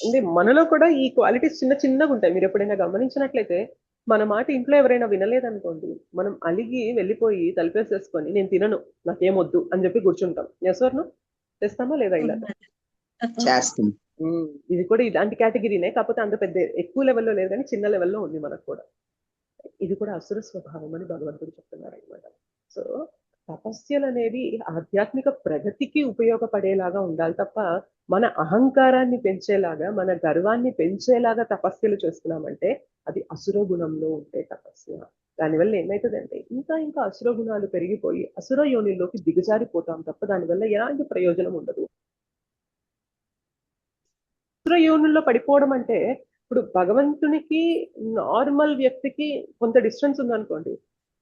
అంటే మనలో కూడా ఈ క్వాలిటీస్ చిన్న చిన్నగా ఉంటాయి. మీరు ఎప్పుడైనా గమనించినట్లయితే మన మాట ఇంట్లో ఎవరైనా వినలేదనుకోండి, మనం అలిగి వెళ్ళిపోయి తలిపేసేసుకొని నేను తినను, నాకేమొద్దు అని చెప్పి కూర్చుంటాం. ఎస్వర్ను తెస్తామా లేదా ఇలా? చేస్తాం. ఇది కూడా ఇలాంటి కేటగిరీనే, కాకపోతే అంత పెద్ద ఎక్కువ లెవెల్లో లేదు కానీ చిన్న లెవెల్లో ఉంది మనకు కూడా. ఇది కూడా అసుర స్వభావం అని భగవంతుడు చెప్తున్నారు అనమాట. సో తపస్యలు అనేవి ఆధ్యాత్మిక ప్రగతికి ఉపయోగపడేలాగా ఉండాలి తప్ప మన అహంకారాన్ని పెంచేలాగా, మన గర్వాన్ని పెంచేలాగా తపస్యలు చేస్తున్నామంటే అది అసుర గుణంలో ఉంటే తపస్య. దానివల్ల ఏమవుతుందంటే ఇంకా ఇంకా అసుర గుణాలు పెరిగిపోయి అసుర యోనిలోకి దిగజారిపోతాం తప్ప దానివల్ల ఎలాంటి ప్రయోజనం ఉండదు. అసుర యోనుల్లో పడిపోవడం అంటే ఇప్పుడు భగవంతునికి నార్మల్ వ్యక్తికి కొంత డిస్టెన్స్ ఉందనుకోండి,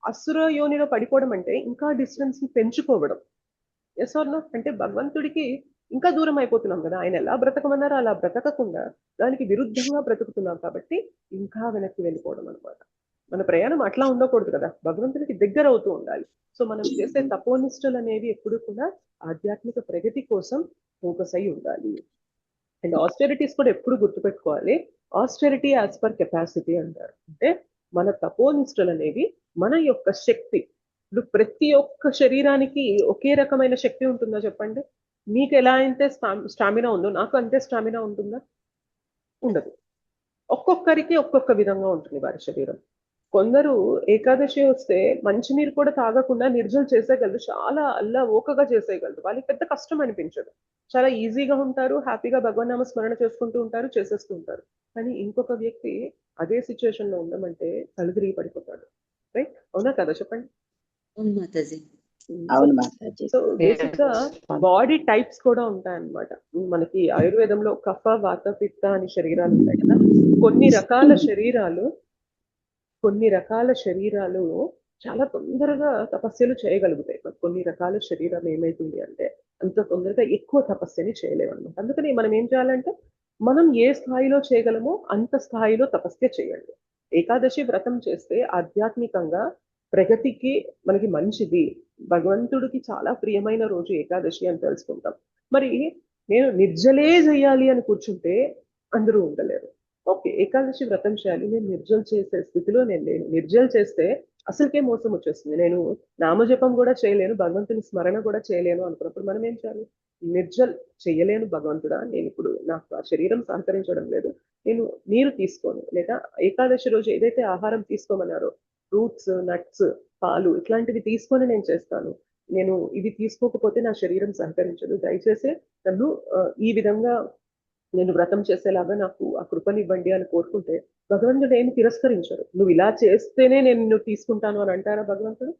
అసుర యోనిలో పడిపోవడం అంటే ఇంకా డిస్టెన్స్ ని పెంచుకోవడం. Yes or no? అంటే భగవంతుడికి ఇంకా దూరం అయిపోతున్నాం కదా. ఆయన ఎలా బ్రతకమన్నారో అలా బ్రతకకుండా దానికి విరుద్ధంగా బ్రతుకుతున్నాం కాబట్టి ఇంకా వెనక్కి వెళ్ళిపోవడం అనమాట. మన ప్రయాణం అట్లా ఉండకూడదు కదా, భగవంతుడికి దగ్గర అవుతూ ఉండాలి. సో మనం చేసే తపోనిష్టలు అనేవి ఎప్పుడు కూడా ఆధ్యాత్మిక ప్రగతి కోసం ఫోకస్ అయి ఉండాలి. అండ్ ఆస్టెరిటీస్ కూడా ఎప్పుడు గుర్తుపెట్టుకోవాలి. ఆస్టెరిటీ యాజ్ పర్ కెపాసిటీ అంటారు. అంటే మన తపోనిష్టలు అనేవి మన యొక్క శక్తి. ఇప్పుడు ప్రతి ఒక్క శరీరానికి ఒకే రకమైన శక్తి ఉంటుందా చెప్పండి? మీకు ఎలా అయితే స్టామినా ఉందో నాకు అంతే స్టామినా ఉంటుందా? ఉండదు. ఒక్కొక్కరికి ఒక్కొక్క విధంగా ఉంటుంది వారి శరీరం. కొందరు ఏకాదశి వస్తే మంచినీరు కూడా తాగకుండా నిర్జలు చేసేయగలరు, చాలా అల్లా ఓకగా చేసేయగలరు, వాళ్ళకి పెద్ద కష్టం అనిపించదు, చాలా ఈజీగా ఉంటారు, హ్యాపీగా భగవన్నామ స్మరణ చేసుకుంటూ ఉంటారు, చేసేస్తూ ఉంటారు. కానీ ఇంకొక వ్యక్తి అదే సిచ్యువేషన్ లో ఉండమంటే కలుదిరిగి పడిపోతాడు. రైట్? అవునా కదా చెప్పండి? అవును మాతాజీ. సో బేసిక్ గా బాడీ టైప్స్ కూడా ఉంటాయన్నమాట. మనకి ఆయుర్వేదంలో కఫ, వాత, పిత్త అని శరీరాలు ఉంటాయి కదా. కొన్ని రకాల శరీరాలు చాలా తొందరగా తపస్యలు చేయగలుగుతాయి. కొన్ని రకాల శరీరం ఏమైతుంది అంటే అంత తొందరగా ఎక్కువ తపస్యని చేయలేము అనమాట. అందుకని మనం ఏం చేయాలంటే మనం ఏ స్థాయిలో చేయగలమో అంత స్థాయిలో తపస్య చేయండి. ఏకాదశి వ్రతం చేస్తే ఆధ్యాత్మికంగా ప్రగతికి మనకి మంచిది, భగవంతుడికి చాలా ప్రియమైన రోజు ఏకాదశి అని తెలుసుకుంటాం. మరి నేను నిర్జలే చేయాలి అని కూర్చుంటే అందరూ ఉండలేరు. ఓకే, ఏకాదశి వ్రతం చేయాలి, నేను నిర్జల్ చేసే స్థితిలో నేను లేను. నిర్జల్ చేస్తే అసలుకే మోసం వచ్చేస్తుంది, నేను నామజపం కూడా చేయలేను, భగవంతుని స్మరణ కూడా చేయలేను అనుకున్నప్పుడు మనం ఏం చేయాలి? నిర్జల్ చేయలేను భగవంతుడా, నేను ఇప్పుడు నాకు ఆ శరీరం సహకరించడం లేదు, నేను నీరు తీసుకోను, లేదా ఏకాదశి రోజు ఏదైతే ఆహారం తీసుకోమన్నారో ఫ్రూట్స్, నట్స్, పాలు ఇట్లాంటివి తీసుకొని నేను చేస్తాను, నేను ఇవి తీసుకోకపోతే నా శరీరం సహకరించదు, దయచేసి నన్ను ఈ విధంగా నేను వ్రతం చేసేలాగా నాకు ఆ కృపనివ్వండి అని కోరుకుంటే భగవంతుడు ఏమి తిరస్కరించరు. నువ్వు ఇలా చేస్తేనే నేను తీసుకుంటాను అని అంటారా భగవంతుడు?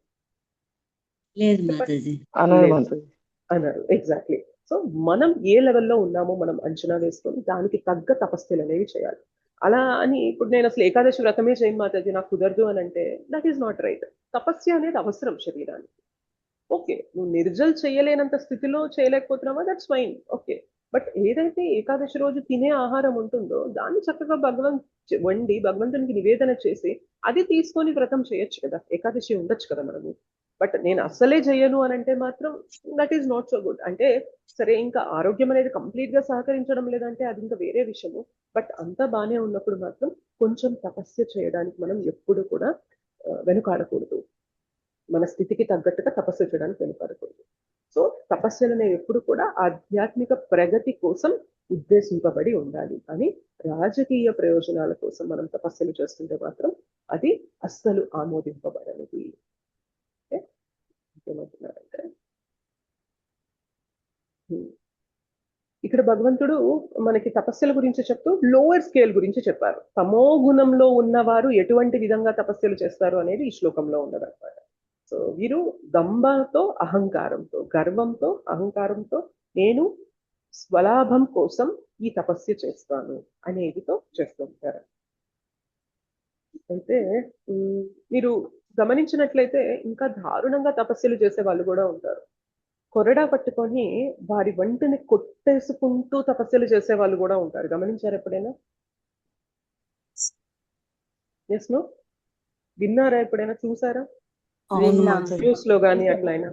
అన్నారు. ఎగ్జాక్ట్లీ. సో మనం ఏ లెవెల్లో ఉన్నామో మనం అంచనా వేసుకొని దానికి తగ్గ తపస్సులు అనేవి చేయాలి. అలా అని ఇప్పుడు నేను అసలు ఏకాదశి వ్రతమే చేయను మాతాజీ, నాకు కుదరదు అని అంటే దట్ ఈస్ నాట్ రైట్. తపస్య అనేది అవసరం శరీరానికి. ఓకే, నువ్వు నిర్జల్ చేయలేనంత స్థితిలో చేయలేకపోతున్నావా, దట్స్ ఫైన్, ఓకే. బట్ ఏదైతే ఏకాదశి రోజు తినే ఆహారం ఉంటుందో దాన్ని చక్కగా వండి భగవంతునికి నివేదన చేసి అది తీసుకొని వ్రతం చేయొచ్చు కదా, ఏకాదశి ఉండొచ్చు కదా మనము. బట్ నేను అస్సలే చేయను అని అంటే మాత్రం that is not so good. అంటే సరే, ఇంకా ఆరోగ్యం అనేది కంప్లీట్ గా సహకరించడం లేదంటే అది ఇంకా వేరే విషయము. బట్ అంతా బాగానే ఉన్నప్పుడు మాత్రం కొంచెం తపస్య చేయడానికి మనం ఎప్పుడు కూడా వెనుకాడకూడదు. మన స్థితికి తగ్గట్టుగా తపస్సు చేయడానికి వెనుకాడకూడదు. సో తపస్సులు అనేవి ఎప్పుడు కూడా ఆధ్యాత్మిక ప్రగతి కోసం ఉద్దేశింపబడి ఉండాలి. కానీ రాజకీయ ప్రయోజనాల కోసం మనం తపస్సులు చేస్తుంటే మాత్రం అది అస్సలు ఆమోదింపబడనిది. ఏమంటున్నారంటే ఇక్కడ భగవంతుడు మనకి తపస్సుల గురించి చెప్తూ లోవర్ స్కేల్ గురించి చెప్పారు. తమో గుణంలో ఉన్నవారు ఎటువంటి విధంగా తపస్సులు చేస్తారు అనేది ఈ శ్లోకంలో ఉన్నదన్నమాట. సో వీరు దంభంతో, అహంకారంతో, గర్వంతో, అహంకారంతో నేను స్వలాభం కోసం ఈ తపస్సు చేస్తాను అనేదితో చేస్తుంటారు. అయితే మీరు గమనించినట్లయితే ఇంకా దారుణంగా తపస్సులు చేసే వాళ్ళు కూడా ఉంటారు. కొరడా పట్టుకొని వారి వంటిని కొట్టేసుకుంటూ తపస్సులు చేసే వాళ్ళు కూడా ఉంటారు. గమనించారు ఎప్పుడైనా? Yes no? విన్నారా? ఎప్పుడైనా చూసారా? అవును విన్నాం. మాతాజీ. న్యూస్ లో గానీ అట్లయినా.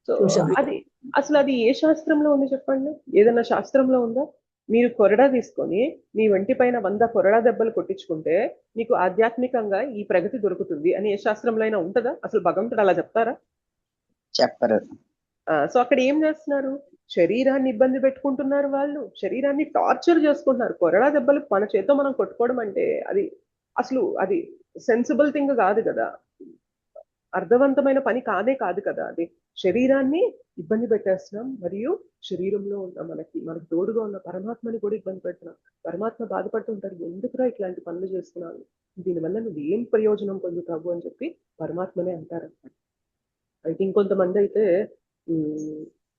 సో చూసాం. అది అసలు అది ఏ శాస్త్రంలో ఉంది చెప్పండి? ఏదైనా శాస్త్రంలో ఉందా? మీరు కొరడా తీసుకొని మీ ఒంటి పైన 100 కొరడా దెబ్బలు కొట్టించుకుంటే మీకు ఆధ్యాత్మికంగా ఈ ప్రగతి దొరుకుతుంది అని ఏ శాస్త్రంలో అయినా ఉంటుందా? అసలు భగవంతుడు అలా చెప్తారా? చెప్పరు. సో అక్కడ ఏం చేస్తున్నారు? శరీరాన్ని ఇబ్బంది పెట్టుకుంటున్నారు, వాళ్ళు శరీరాన్ని టార్చర్ చేసుకుంటున్నారు. కొరడా దెబ్బలు మన చేత్తో మనం కొట్టుకోవడం అంటే అది అసలు అది సెన్సిబుల్ థింగ్ కాదు కదా, అర్థవంతమైన పని కాదే కాదు కదా. అది శరీరాన్ని ఇబ్బంది పెట్టేస్తున్నాం, మరియు శరీరంలో ఉన్న మనకు తోడుగా ఉన్న పరమాత్మని కూడా ఇబ్బంది పెడుతున్నాం. పరమాత్మ బాధపడుతుంటారు, ఎందుకురా ఇట్లాంటి పనులు చేస్తున్నాను, దీనివల్ల నువ్వు ఏం ప్రయోజనం పొందుతావు అని చెప్పి పరమాత్మనే అంటారనమాట. అయితే ఇంకొంతమంది అయితే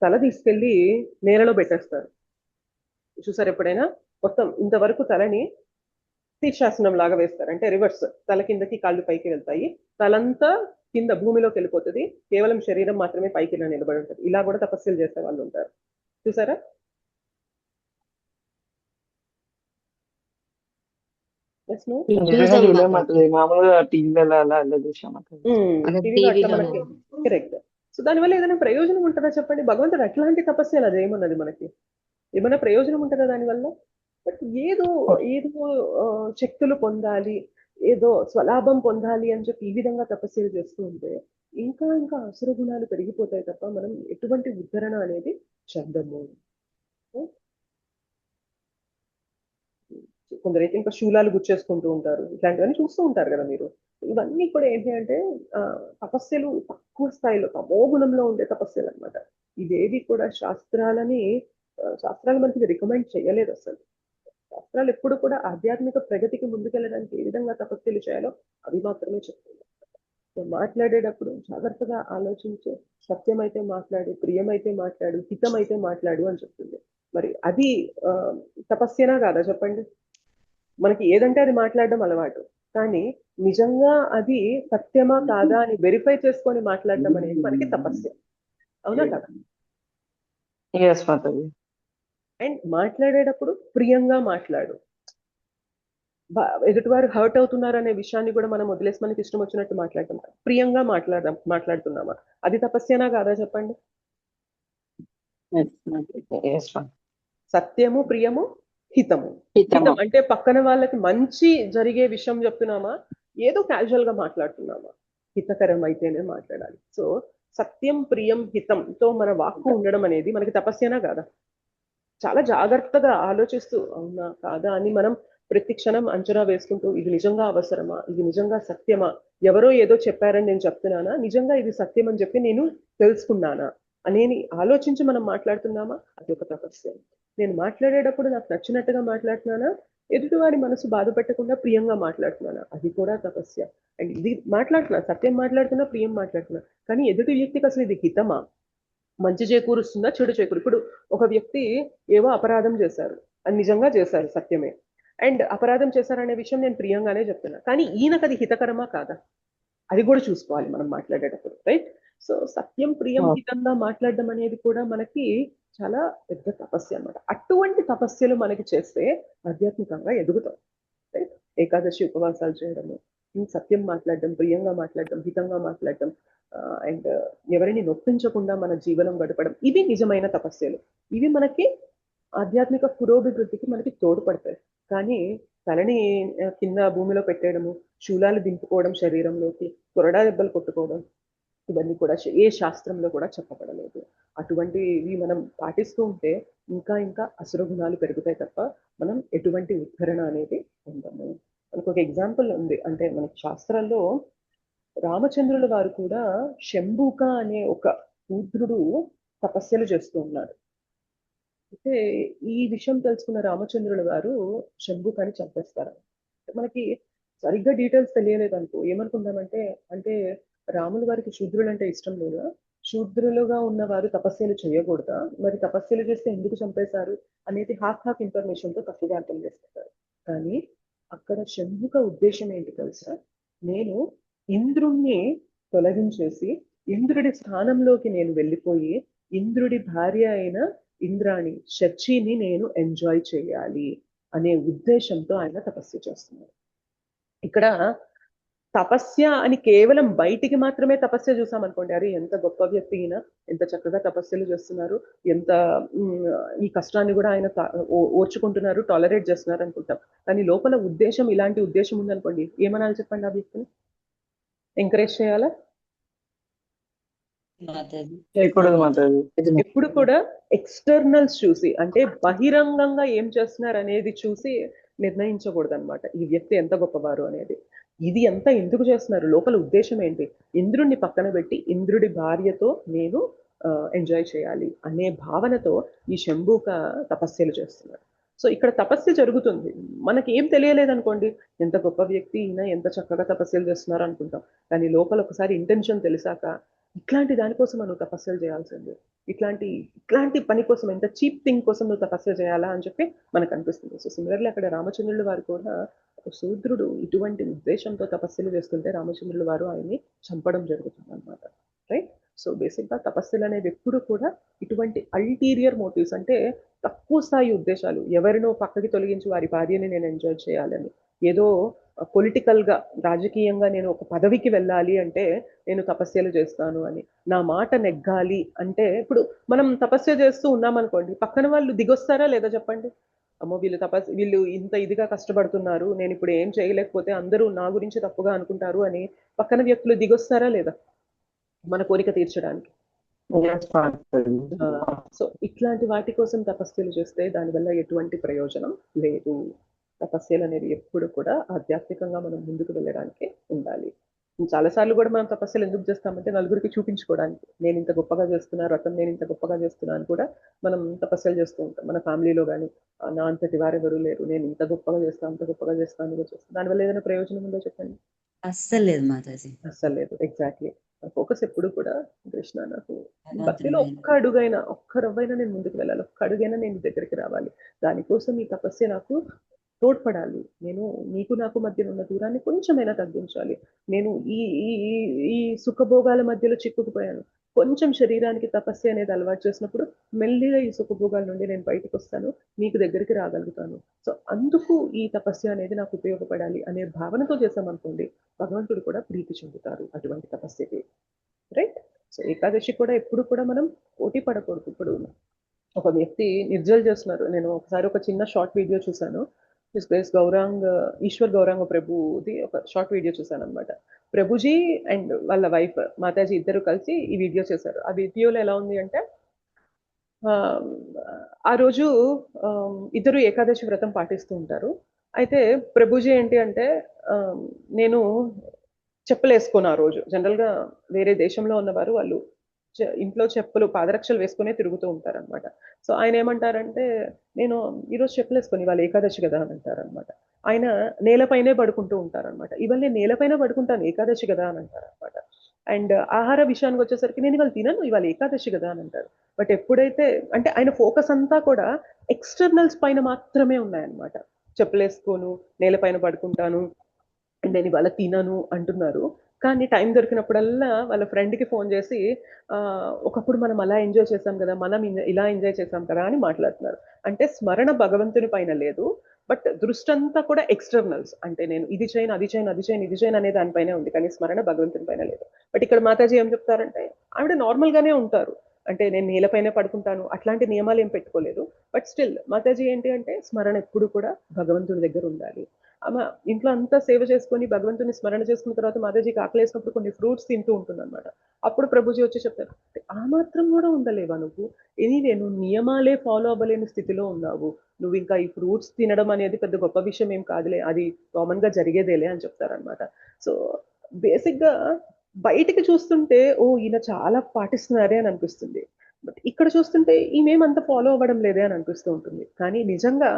తల తీసుకెళ్లి నేలలో పెట్టేస్తారు. చూసారు ఎప్పుడైనా? మొత్తం ఇంతవరకు తలని శీర్షాసనం లాగా వేస్తారు, అంటే రివర్స్, తల కిందకి కాళ్ళు పైకి వెళ్తాయి, తలంతా కింద భూమిలోకి వెళ్ళిపోతుంది, కేవలం శరీరం మాత్రమే పైకి ఇలా నిలబడి ఉంటుంది. ఇలా కూడా తపస్సులు చేసే వాళ్ళు ఉంటారు, చూసారా? మామూలుగా టీవీలో అలా చూసాం. టీవీలో అట్లా మనకి కరెక్ట్. సో దానివల్ల ఏదైనా ప్రయోజనం ఉంటుందా చెప్పండి? భగవంతుడు అట్లాంటి తపస్సు అలా చేయమన్నది, మనకి ఏమైనా ప్రయోజనం ఉంటుందా దానివల్ల? బట్ ఏదో శక్తులు పొందాలి, ఏదో స్వలాభం పొందాలి అని చెప్పి ఈ విధంగా తపస్సులు చేస్తూ ఉంటే ఇంకా ఇంకా అసుర గుణాలు పెరిగిపోతాయి తప్ప మనం ఎటువంటి ఉద్ధరణ అనేది చెందము. కొందరైతే ఇంకా శూలాలు గుచ్చేసుకుంటూ ఉంటారు, ఇట్లాంటివన్నీ చూస్తూ ఉంటారు కదా మీరు. ఇవన్నీ కూడా ఏంటి అంటే తపస్సులు తక్కువ స్థాయిలో తమో గుణంలో ఉండే తపస్సులు అనమాట. ఇవేవి కూడా శాస్త్రాలు మనకి రికమెండ్ చేయలేదు అసలు. శాస్త్రాలు ఎప్పుడు కూడా ఆధ్యాత్మిక ప్రగతికి ముందుకెళ్ళడానికి ఏ విధంగా తపస్సులు చేయాలో అవి మాత్రమే చెప్తుంది. మాట్లాడేటప్పుడు జాగ్రత్తగా ఆలోచించే, సత్యమైతే మాట్లాడు, ప్రియమైతే మాట్లాడు, హితమైతే మాట్లాడు అని చెప్తుంది. మరి అది తపస్సేనా కాదా చెప్పండి? మనకి ఏదంటే అది మాట్లాడడం అలవాటు, కానీ నిజంగా అది సత్యమా కాదా అని వెరిఫై చేసుకొని మాట్లాడడం అనేది మనకి తపస్సు, అవునా కదా? అండ్ మాట్లాడేటప్పుడు ప్రియంగా మాట్లాడు. ఎదుటివారు హర్ట్ అవుతున్నారు అనే విషయాన్ని కూడా మనం వదిలేసి మనకి ఇష్టం వచ్చినట్టు మాట్లాడటం, ప్రియంగా మాట్లాడుతున్నామా? అది తపస్సేనా కాదా చెప్పండి? సత్యము, ప్రియము, హితము. హితం అంటే పక్కన వాళ్ళకి మంచి జరిగే విషయం చెప్తున్నామా, ఏదో క్యాజువల్ గా మాట్లాడుతున్నామా? హితకరం అయితేనే మాట్లాడాలి. సో సత్యం, ప్రియం, హితంతో మన వాక్కు ఉండడం అనేది మనకి తపస్సేనా కాదా? చాలా జాగ్రత్తగా ఆలోచిస్తూ అవునా కాదా అని మనం ప్రతి క్షణం అంచనా వేసుకుంటూ, ఇది నిజంగా అవసరమా, ఇది నిజంగా సత్యమా, ఎవరో ఏదో చెప్పారని నేను చెప్తున్నానా, నిజంగా ఇది సత్యం అని చెప్పి నేను తెలుసుకున్నానా అనేది ఆలోచించి మనం మాట్లాడుతున్నామా? అది ఒక తపస్సు. నేను మాట్లాడేటప్పుడు నాకు నచ్చినట్టుగా మాట్లాడుతున్నానా, ఎదుటివాడి మనసు బాధ పెట్టకుండా ప్రియంగా మాట్లాడుతున్నానా, అది కూడా తపస్య. అండ్ ఇది మాట్లాడుతున్నా, సత్యం మాట్లాడుతున్నా, ప్రియం మాట్లాడుతున్నా, కానీ ఎదుటి వ్యక్తికి అసలు ఇది హితమా, మంచి చేకూరుస్తుందా, చెడు చేకూరు? ఇప్పుడు ఒక వ్యక్తి ఏవో అపరాధం చేశారు, అది నిజంగా చేశారు, సత్యమే, అండ్ అపరాధం చేశారనే విషయం నేను ప్రియంగానే చెప్తున్నా, కానీ ఈయనకు అది హితకరమా కాదా, అది కూడా చూసుకోవాలి మనం మాట్లాడేటప్పుడు, రైట్? సో సత్యం, ప్రియం, హితంగా మాట్లాడడం అనేది కూడా మనకి చాలా పెద్ద తపస్య అన్నమాట. అటువంటి తపస్యలు మనకి చేస్తే ఆధ్యాత్మికంగా ఎదుగుతాం, రైట్? ఏకాదశి ఉపవాసాలు చేయడము, సత్యం మాట్లాడడం, ప్రియంగా మాట్లాడడం, హితంగా మాట్లాడడం, అండ్ ఎవరిని నొప్పించకుండా మన జీవనం గడపడం, ఇవి నిజమైన తపస్యలు. ఇవి మనకి ఆధ్యాత్మిక పురోభివృద్ధికి మనకి తోడ్పడతాయి. కానీ తలని కింద భూమిలో పెట్టేయడము, శూలాలు దింపుకోవడం, శరీరంలోకి కొరడా దెబ్బలు కొట్టుకోవడం, ఇవన్నీ కూడా ఏ శాస్త్రంలో కూడా చెప్పబడలేదు. అటువంటివి మనం పాటిస్తూ ఉంటే ఇంకా ఇంకా అసుర గుణాలు పెరుగుతాయి తప్ప మనం ఎటువంటి ఉద్ధరణ అనేది ఉండము. మనకు ఒక ఎగ్జాంపుల్ ఉంది, అంటే మనకి శాస్త్రాల్లో రామచంద్రుల వారు కూడా శంభూక అనే ఒక శూద్రుడు తపస్యలు చేస్తూ ఉన్నారు. అయితే ఈ విషయం తెలుసుకున్న రామచంద్రుల వారు శంభూకాని చంపేస్తారు. మనకి సరిగ్గా డీటెయిల్స్ తెలియలేదు అనుకో, ఏమనుకుందామంటే అంటే రాముల వారికి శూద్రులు అంటే ఇష్టం లేదా, శూద్రులుగా ఉన్నవారు తపస్యలు చేయకూడదా, మరి తపస్యలు చేస్తే ఎందుకు చంపేశారు అనేది హాఫ్ ఇన్ఫర్మేషన్ తో తప్పుగా అర్థం చేస్తారు. కానీ అక్కడ శంభుక ఉద్దేశం ఏంటి తెలుసా, నేను ఇంద్రుణ్ణి తొలగించేసి ఇంద్రుడి స్థానంలోకి నేను వెళ్ళిపోయి ఇంద్రుడి భార్య అయిన ఇంద్రాణి శచీని నేను ఎంజాయ్ చేయాలి అనే ఉద్దేశంతో ఆయన తపస్సు చేస్తున్నారు. ఇక్కడ తపస్య అని కేవలం బయటికి మాత్రమే తపస్య చూసామనుకోండి, అరే ఎంత గొప్ప వ్యక్తి ఈయన, ఎంత చక్కగా తపస్సులు చేస్తున్నారు, ఎంత ఈ కష్టాన్ని కూడా ఆయన ఓర్చుకుంటున్నారు, టాలరేట్ చేస్తున్నారు అనుకుంటాం. కానీ లోపల ఉద్దేశం, ఇలాంటి ఉద్దేశం ఉందనుకోండి, ఏమనాలి చెప్పండి? ఆ వ్యక్తిని ఎంకరేజ్ చేయాలా? చేయకూడదు మాతాజీ. ఎప్పుడు కూడా ఎక్స్టర్నల్స్ చూసి, అంటే బహిరంగంగా ఏం చేస్తున్నారు అనేది చూసి నిర్ణయించకూడదు అనమాట ఈ వ్యక్తి ఎంత గొప్పవారు అనేది. ఇది ఎంత ఎందుకు చేస్తున్నారు, లోపల ఉద్దేశం ఏంటి, ఇంద్రుడిని పక్కన పెట్టి ఇంద్రుడి భార్యతో నేను ఎంజాయ్ చేయాలి అనే భావనతో ఈ శంభూక తపస్యలు చేస్తున్నారు. సో ఇక్కడ తపస్య జరుగుతుంది, మనకి ఏం తెలియలేదనుకోండి, ఎంత గొప్ప వ్యక్తి ఈయన, ఎంత చక్కగా తపస్యలు చేస్తున్నారు అనుకుంటాం. కానీ లోపల ఒకసారి ఇంటెన్షన్ తెలిసాక ఇట్లాంటి దానికోసం నువ్వు తపస్యలు చేయాల్సింది, ఇట్లాంటి పని కోసం, ఎంత చీప్ థింగ్ కోసం నువ్వు తపస్య చేయాలా అని చెప్పి మనకు అనిపిస్తుంది. సో సిమిలర్లీ అక్కడ రామచంద్రుల వారు కూడా, శూద్రుడు ఇటువంటి ఉద్దేశంతో తపస్సులు చేస్తుంటే రామచంద్రుల వారు ఆయన్ని చంపడం జరుగుతుంది అనమాట. రైట్? సో బేసిక్గా తపస్సులు అనేవి ఎప్పుడు కూడా ఇటువంటి అల్టీరియర్ మోటివ్స్, అంటే తక్కువ స్థాయి ఉద్దేశాలు, ఎవరినో పక్కకి తొలగించి వారి భార్యని నేను ఎంజాయ్ చేయాలని, ఏదో పొలిటికల్గా రాజకీయంగా నేను ఒక పదవికి వెళ్ళాలి అంటే నేను తపస్యలు చేస్తాను అని, నా మాట నెగ్గాలి అంటే, ఇప్పుడు మనం తపస్య చేస్తూ ఉన్నామనుకోండి, పక్కన వాళ్ళు దిగొస్తారా లేదా చెప్పండి? అమ్మో వీళ్ళు ఇంత ఇదిగా కష్టపడుతున్నారు, నేను ఇప్పుడు ఏం చేయలేకపోతే అందరూ నా గురించి తప్పుగా అనుకుంటారు అని పక్కన వ్యక్తులు దిగొస్తారా లేదా మన కోరిక తీర్చడానికి? సో ఇట్లాంటి వాటి కోసం తపస్సులు చేస్తే దానివల్ల ఎటువంటి ప్రయోజనం లేదు. తపస్యలు అనేది ఎప్పుడు కూడా ఆధ్యాత్మికంగా మనం ముందుకు వెళ్ళడానికి ఉండాలి. చాలాసార్లు కూడా మనం తపస్యలు ఎందుకు చేస్తామంటే నలుగురికి చూపించుకోవడానికి, నేను ఇంత గొప్పగా చేస్తున్నా రథం, నేను ఇంత గొప్పగా చేస్తున్నా అని కూడా మనం తపస్యలు చేస్తూ ఉంటాం. మన ఫ్యామిలీలో కానీ నా అంతటి వారెవరూ లేరు, నేను ఇంత గొప్పగా చేస్తాను, అంత గొప్పగా చేస్తాను అని చేస్తాను. దానివల్ల ఏదైనా ప్రయోజనం ఉందో చెప్పండి? అస్సలు లేదు మాతాజీ, అస్సలు లేదు. ఎగ్జాక్ట్లీ. ఫోకస్ ఎప్పుడు కూడా కృష్ణ, నాకు భక్తిలో ఒక్క రవ్వైనా నేను ముందుకు వెళ్ళాలి, ఒక్క అడుగైనా నేను దగ్గరికి రావాలి, దానికోసం ఈ తపస్య నాకు తోడ్పడాలి, నేను నాకు మధ్యలో ఉన్న దూరాన్ని కొంచెమైనా తగ్గించాలి, నేను ఈ ఈ సుఖభోగాల మధ్యలో చిక్కుకుపోయాను, కొంచెం శరీరానికి తపస్య అనేది అలవాటు చేసినప్పుడు మెల్లిగా ఈ సుఖభోగాల నుండి నేను బయటకు వస్తాను, మీకు దగ్గరికి రాగలుగుతాను. సో అందుకు ఈ తపస్య అనేది నాకు ఉపయోగపడాలి అనే భావనతో చేసామనుకోండి, భగవంతుడు కూడా ప్రీతి చెందుతారు అటువంటి తపస్యకి. రైట్? సో ఏకాదశి కూడా ఎప్పుడు కూడా మనం పోటీ పడకూడదు. ఇప్పుడు ఒక వ్యక్తి నిర్జలు చేస్తున్నారు, నేను ఒకసారి ఒక చిన్న షార్ట్ వీడియో చూశాను, ఈశ్వర్ గౌరాంగ ప్రభుది ఒక షార్ట్ వీడియో చూశాను అనమాట. ప్రభుజీ అండ్ వాళ్ళ వైఫ్ మాతాజీ ఇద్దరు కలిసి ఈ వీడియో చేశారు. ఆ వీడియోలో ఎలా ఉంది అంటే, ఆ రోజు ఇద్దరు ఏకాదశి వ్రతం పాటిస్తూ ఉంటారు. అయితే ప్రభుజీ ఏంటి అంటే, నేను చెప్పులు వేసుకోను ఆ రోజు. జనరల్గా వేరే దేశంలో ఉన్నవారు వాళ్ళు ఇంట్లో చెప్పులు, పాదరక్షలు వేసుకునే తిరుగుతూ ఉంటారనమాట. సో ఆయన ఏమంటారంటే, నేను ఈరోజు చెప్పులు వేసుకొని, ఇవాళ ఏకాదశి కదా అని అంటారనమాట. ఆయన నేలపైనే పడుకుంటూ ఉంటారనమాట. ఇవాళ నేను నేలపైన పడుకుంటాను, ఏకాదశి కదా అని అంటారనమాట. అండ్ ఆహార విషయానికి వచ్చేసరికి, నేను ఇవాళ తినను, ఇవాళ ఏకాదశి కదా అని అంటారు. బట్ ఎప్పుడైతే, అంటే ఆయన ఫోకస్ అంతా కూడా ఎక్స్టర్నల్స్ పైన మాత్రమే ఉన్నాయన్నమాట. చెప్పులు వేసుకోను, నేలపైన పడుకుంటాను, నేను ఇవాళ తినను అంటున్నారు. కానీ టైం దొరికినప్పుడల్లా వాళ్ళ ఫ్రెండ్కి ఫోన్ చేసి, ఒకప్పుడు మనం అలా ఎంజాయ్ చేసాం కదా, మనం ఇలా ఎంజాయ్ చేసాం కదా అని మాట్లాడుతున్నారు. అంటే స్మరణ భగవంతుని పైన లేదు, బట్ దృష్టి అంతా కూడా ఎక్స్టర్నల్స్, అంటే నేను ఇది చేయను, అది చేయను, అది చేయను, ఇది చేయను అనే దానిపైనే ఉంది, కానీ స్మరణ భగవంతుని పైన లేదు. బట్ ఇక్కడ మాతాజీ ఏం చెప్తారంటే, ఆవిడ నార్మల్గానే ఉంటారు, అంటే నేను నేలపైన పడుకుంటాను అట్లాంటి నియమాలు ఏం పెట్టుకోలేదు. బట్ స్టిల్ మాతాజీ ఏంటి అంటే, స్మరణ ఎప్పుడు కూడా భగవంతుని దగ్గర ఉండాలి. ఆమె ఇంట్లో అంతా సేవ చేసుకొని భగవంతుని స్మరణ చేసుకున్న తర్వాత మాతాజీకి ఆకలేసినప్పుడు కొన్ని ఫ్రూట్స్ తింటూ ఉంటుంది అనమాట. అప్పుడు ప్రభుజీ వచ్చి చెప్తారు, ఆ మాత్రం కూడా ఉండలేవా నువ్వు, ఎనీవే నువ్వు నియమాలే ఫాలో అవ్వలేని స్థితిలో ఉన్నావు, నువ్వు ఇంకా ఈ ఫ్రూట్స్ తినడం అనేది పెద్ద గొప్ప విషయం ఏం కాదులే, అది కామన్ గా జరిగేదేలే అని చెప్తారనమాట. సో బేసిక్ గా బయటికి చూస్తుంటే ఓ ఈయన చాలా పాటిస్తున్నారే అని అనిపిస్తుంది, బట్ ఇక్కడ చూస్తుంటే ఈమెమంత ఫాలో అవ్వడం లేదే అని అనిపిస్తూ ఉంటుంది. కానీ నిజంగా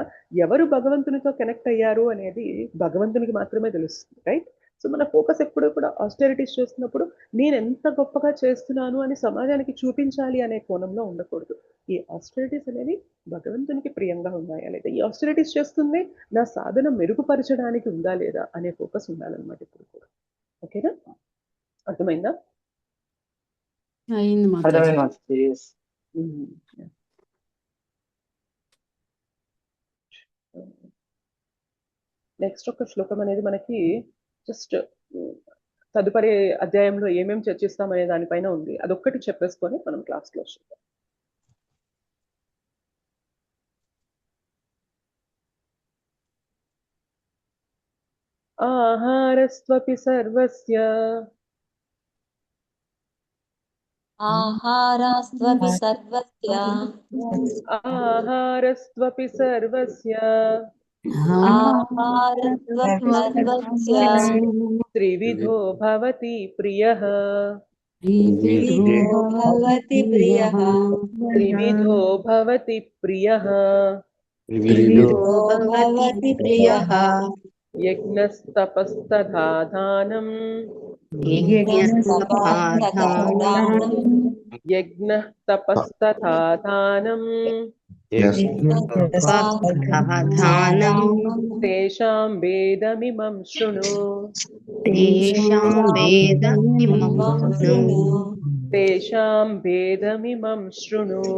ఎవరు భగవంతునితో కనెక్ట్ అయ్యారు అనేది భగవంతునికి మాత్రమే తెలుస్తుంది. రైట్? సో మన ఫోకస్ ఎప్పుడు కూడా ఆస్టెరిటీస్ చేస్తున్నప్పుడు నేను ఎంత గొప్పగా చేస్తున్నాను అని సమాజానికి చూపించాలి అనే కోణంలో ఉండకూడదు. ఈ ఆస్టెరిటీస్ అనేవి భగవంతునికి ప్రియంగా ఉన్నాయా లేదా, ఈ ఆస్టెరిటీస్ చేస్తుంది నా సాధన మెరుగుపరచడానికి ఉందా లేదా అనే ఫోకస్ ఉండాలన్నమాట ఇప్పుడు కూడా. ఓకేనా? అర్థమైందా? అయింది మాతాజీ. నెక్స్ట్ ఒక శ్లోకం అనేది మనకి జస్ట్ తదుపరి అధ్యాయంలో ఏమేమి చర్చిస్తామనే దానిపైన ఉంది. అదొక్కటి చెప్పేసుకొని మనం క్లాస్ క్లోజ్ చేద్దాం. ఆహారస్త్వపి సర్వస్య ఆహారస్త్వపి సర్వస్య ఆహారస్త్వపి సర్వస్య ఆహారస్త్వపి సర్వస్య త్రివిధో భవతి ప్రియః త్రివిధో భవతి ప్రియః త్రివిధో భవతి ప్రియః త్రివిధో భవతి ప్రియః యజ్ఞస్తపస్తథా దానం యజ్ఞః తపస్తథా దానం తేషాం వేదమిమం శృణు తేషాం వేదమిమం శృణు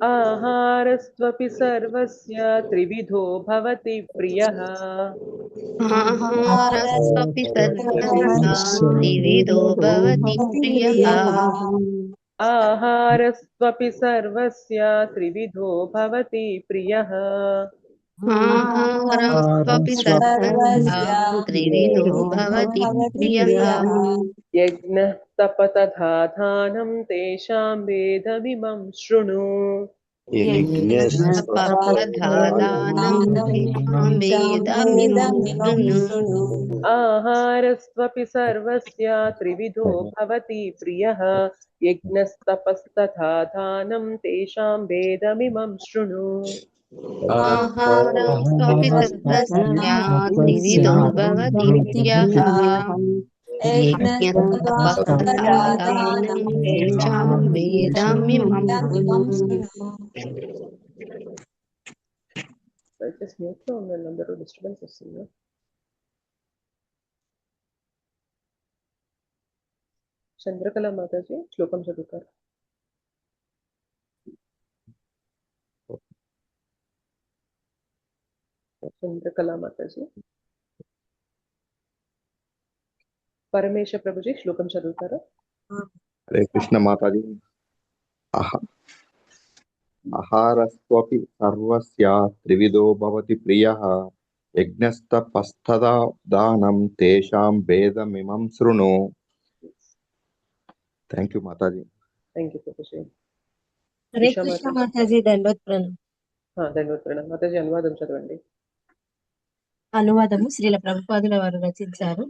ఆహారస్త్వపి సర్వస్య త్రివిధో భవతి ప్రియః ఆహారస్త్వపి సర్వస్య త్రివిధో భవతి ప్రియః ఆహారస్త్వపి సర్వస్య త్రివిధో భవతి ప్రియః ఆహారస్త్వపి సర్వస్య త్రివిధో భవతి ప్రియః యజ్ఞః తపతథా దానం తేషాం వేదమిమం శృణు ఆహారస్త్వపి సర్వస్య త్రివిధో భవతి ప్రియః యజ్ఞస్తపస్తథా దానం తేషాం వేదమిమం శృణు ఆహారస్త్వపి సర్వస్య త్రివిధో భవతి ప్రియః యజ్ఞస్తపస్తథా దానం తేషాం వేదమిమం శృణు. దయచేసి మ్యూట్ లో ఉండండి, అందరూ డిస్టర్బెన్స్ వస్తుంది. చంద్రకళ మాతాజీ శ్లోకం చదువుతారు. చంద్రకళ మాతాజీ. పరమేశ ప్రభుజీ శ్లోకం చదువుతారు. హరే కృష్ణ మాతాజీ. ఆహారస్త్వపి సర్వస్య త్రివిధో భవతి ప్రియః యజ్ఞస్తపస్తథా దానం తేషాం వేదమిమం శృణు. Thank you Mataji. Thank you Prabhuji. Hare Krishna Mataji. దండోత్ ప్రణామం. దండోత్ ప్రణామం మాతాజీ. అనువాదం చదవండి. అనువాదము శ్రీల ప్రభుపాదుల వారు రచించారు.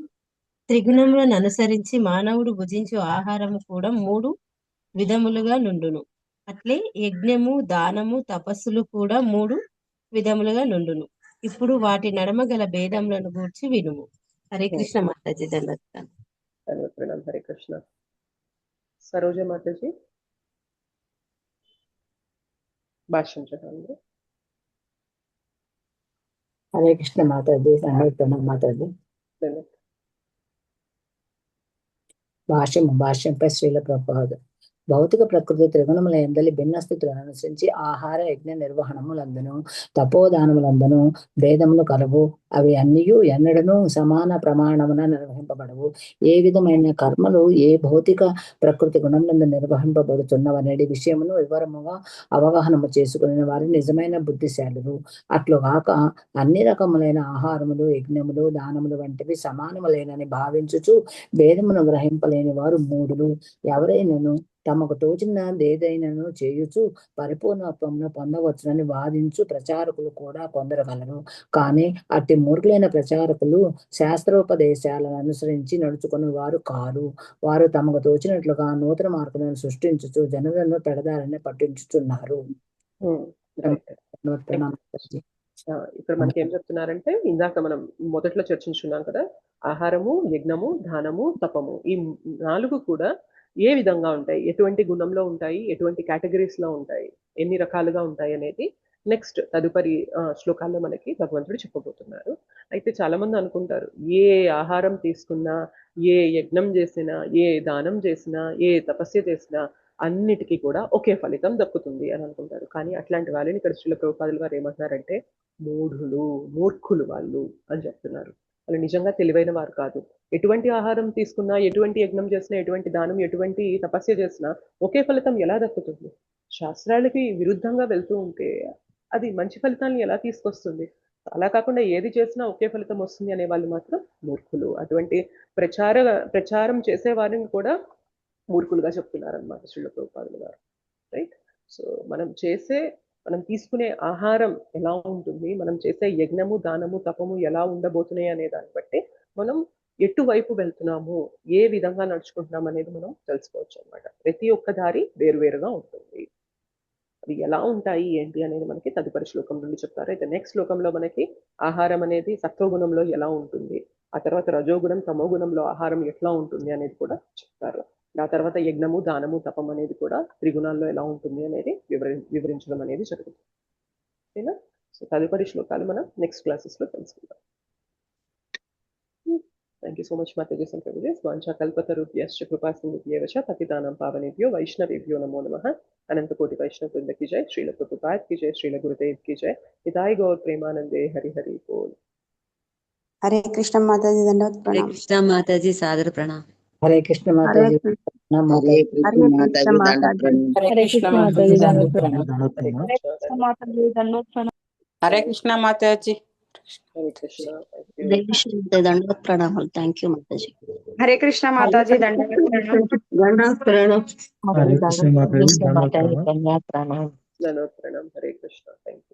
త్రిగుణములను అనుసరించి మానవుడు భుజించు ఆహారము కూడా 3 విధములుగా నుండును. అట్లే యజ్ఞము, దానము, తపస్సులు కూడా 3 విధములుగా నుండును. ఇప్పుడు వాటి నడమ గల భేదములను గూర్చి వినుము. హరే కృష్ణ మాతాజీ. దండోత్ ప్రణామం. హరే కృష్ణ. సరోజ మాతాజీ భాష్యం చదవండి. హరే కృష్ణ మాతాజీ. దండోత్ ప్రణామం మాతాజీ. భాష్యంపై శ్రీల ప్రభుపాద. భౌతిక ప్రకృతి త్రిగుణముల ఎందలి భిన్న స్థితులను అనుసరించి ఆహార యజ్ఞ నిర్వహణములందును తపోదానములందును భేదములు కలవు. అవి అన్నియు ఎన్నడను సమాన ప్రమాణమున నిర్వహింపబడవు. ఏ విధమైన కర్మలు ఏ భౌతిక ప్రకృతి గుణములందు నిర్వహింపబడుతున్నవనేది విషయమును వివరముగా అవగాహనము చేసుకుని వారి నిజమైన బుద్ధిశాలురు. అట్లుగాక అన్ని రకములైన ఆహారములు, యజ్ఞములు, దానములు వంటివి సమానములేనని భావించుచు భేదమును గ్రహింపలేని వారు మూఢులు. ఎవరైనను తమకు తోచినదేదైనను చేయుచు పరిపూర్ణత్వమును పొందవచ్చునని వాదించు ప్రచారకులు కూడా కొందరు కలరు. కానీ అట్టి మూర్ఖులైన ప్రచారకులు శాస్త్రోపదేశాలను అనుసరించి నడుచుకుని వారు కారు. వారు తమకు తోచినట్లుగా నూతన మార్పులను సృష్టించుచు జనులను పెడదారిని పట్టించుచున్నారు. ఇక్కడ మనకి ఏం చెప్తున్నారంటే, ఇందాక మనం మొదట్లో చర్చించుకున్నాం కదా, ఆహారము, యజ్ఞము, దానము, తపము, ఈ 4 కూడా ఏ విధంగా ఉంటాయి, ఎటువంటి గుణంలో ఉంటాయి, ఎటువంటి కేటగిరీస్ లో ఉంటాయి, ఎన్ని రకాలుగా ఉంటాయి అనేది నెక్స్ట్ తదుపరి శ్లోకాల్లో మనకి భగవంతుడు చెప్పబోతున్నారు. అయితే చాలా మంది అనుకుంటారు, ఏ ఆహారం తీసుకున్నా, ఏ యజ్ఞం చేసినా, ఏ దానం చేసినా, ఏ తపస్య చేసినా అన్నిటికీ కూడా ఒకే ఫలితం దక్కుతుంది అని అనుకుంటారు. కానీ అట్లాంటి వాళ్ళని ఇక్కడ శ్రీల ప్రభుపాదులు గారు ఏమంటున్నారంటే మూర్ఖులు వాళ్ళు అని చెప్తున్నారు. వాళ్ళు నిజంగా తెలివైన వారు కాదు. ఎటువంటి ఆహారం తీసుకున్నా, ఎటువంటి యజ్ఞం చేసినా, ఎటువంటి దానం, ఎటువంటి తపస్య చేసినా ఒకే ఫలితం ఎలా దక్కుతుంది? శాస్త్రాలకి విరుద్ధంగా వెళ్తూ ఉంటే అది మంచి ఫలితాన్ని ఎలా తీసుకొస్తుంది? అలా కాకుండా ఏది చేసినా ఒకే ఫలితం వస్తుంది అనే వాళ్ళు మాత్రం మూర్ఖులు. అటువంటి ప్రచారం చేసే వారిని కూడా మూర్ఖులుగా చెప్తున్నారనమాట శ్రీల ప్రభుపాదులు గారు. రైట్. సో మనం తీసుకునే ఆహారం ఎలా ఉంటుంది, మనం చేసే యజ్ఞము, దానము, తపము ఎలా ఉండబోతున్నాయి అనే దాన్ని బట్టి మనం ఎటువైపు వెళ్తున్నాము, ఏ విధంగా నడుచుకుంటున్నాం అనేది మనం తెలుసుకోవచ్చు అనమాట. ప్రతి ఒక్క దారి వేరువేరుగా ఉంటుంది. అవి ఎలా ఉంటాయి ఏంటి అనేది మనకి తదుపరి శ్లోకం నుండి చెప్తారు. అయితే నెక్స్ట్ శ్లోకంలో మనకి ఆహారం అనేది సత్వగుణంలో ఎలా ఉంటుంది, ఆ తర్వాత రజోగుణం, తమోగుణంలో ఆహారం ఎట్లా ఉంటుంది అనేది కూడా చెప్తారు. ఆ తర్వాత యజ్ఞము, దానము, తపం అనేది కూడా త్రిగుణాల్లో ఎలా ఉంటుంది అనేది వివరించడం అనేది జరుగుతుంది. ఓకేనా? సో తదుపరి శ్లోకాలు మనం నెక్స్ట్ క్లాసెస్ లో తెలుసుకుందాం. Thank you so much, Mataji and Prabhuji. Vancha kalpatarubhyascha kripasindhubhyeva patitanam pavanebhyo vaishnavebhyo namo namaha. Anantakoti Vaishnav Vrinda ki jai, Srila Prabhupada ki jai, Srila Gurudev ki jai. Hidai Gaur Premanande Hari Hari Bol. Hare Krishna Mataji దండవత్ Hare Pranam. Krishna Mataji, సాదర ప్రణాం. హరే కృష్ణ మాతాజీ. హరే కృష్ణ మాతాజీ దండ హరే కృష్ణ మాతాజీ దండవత్ Pranam. Hare Krishna Mataji. Hare Krishna. Hare Krishna దండవత్ ప్రణామాలు. Thank you Mataji. Hare Krishna Mataji దండవత్ ప్రణామ్. దండవత్ ప్రణాం. హరే కృష్ణ మాతాజీ దండవత్ ప్రణామ్. Dandavat pranam. Hare Krishna. Thank you.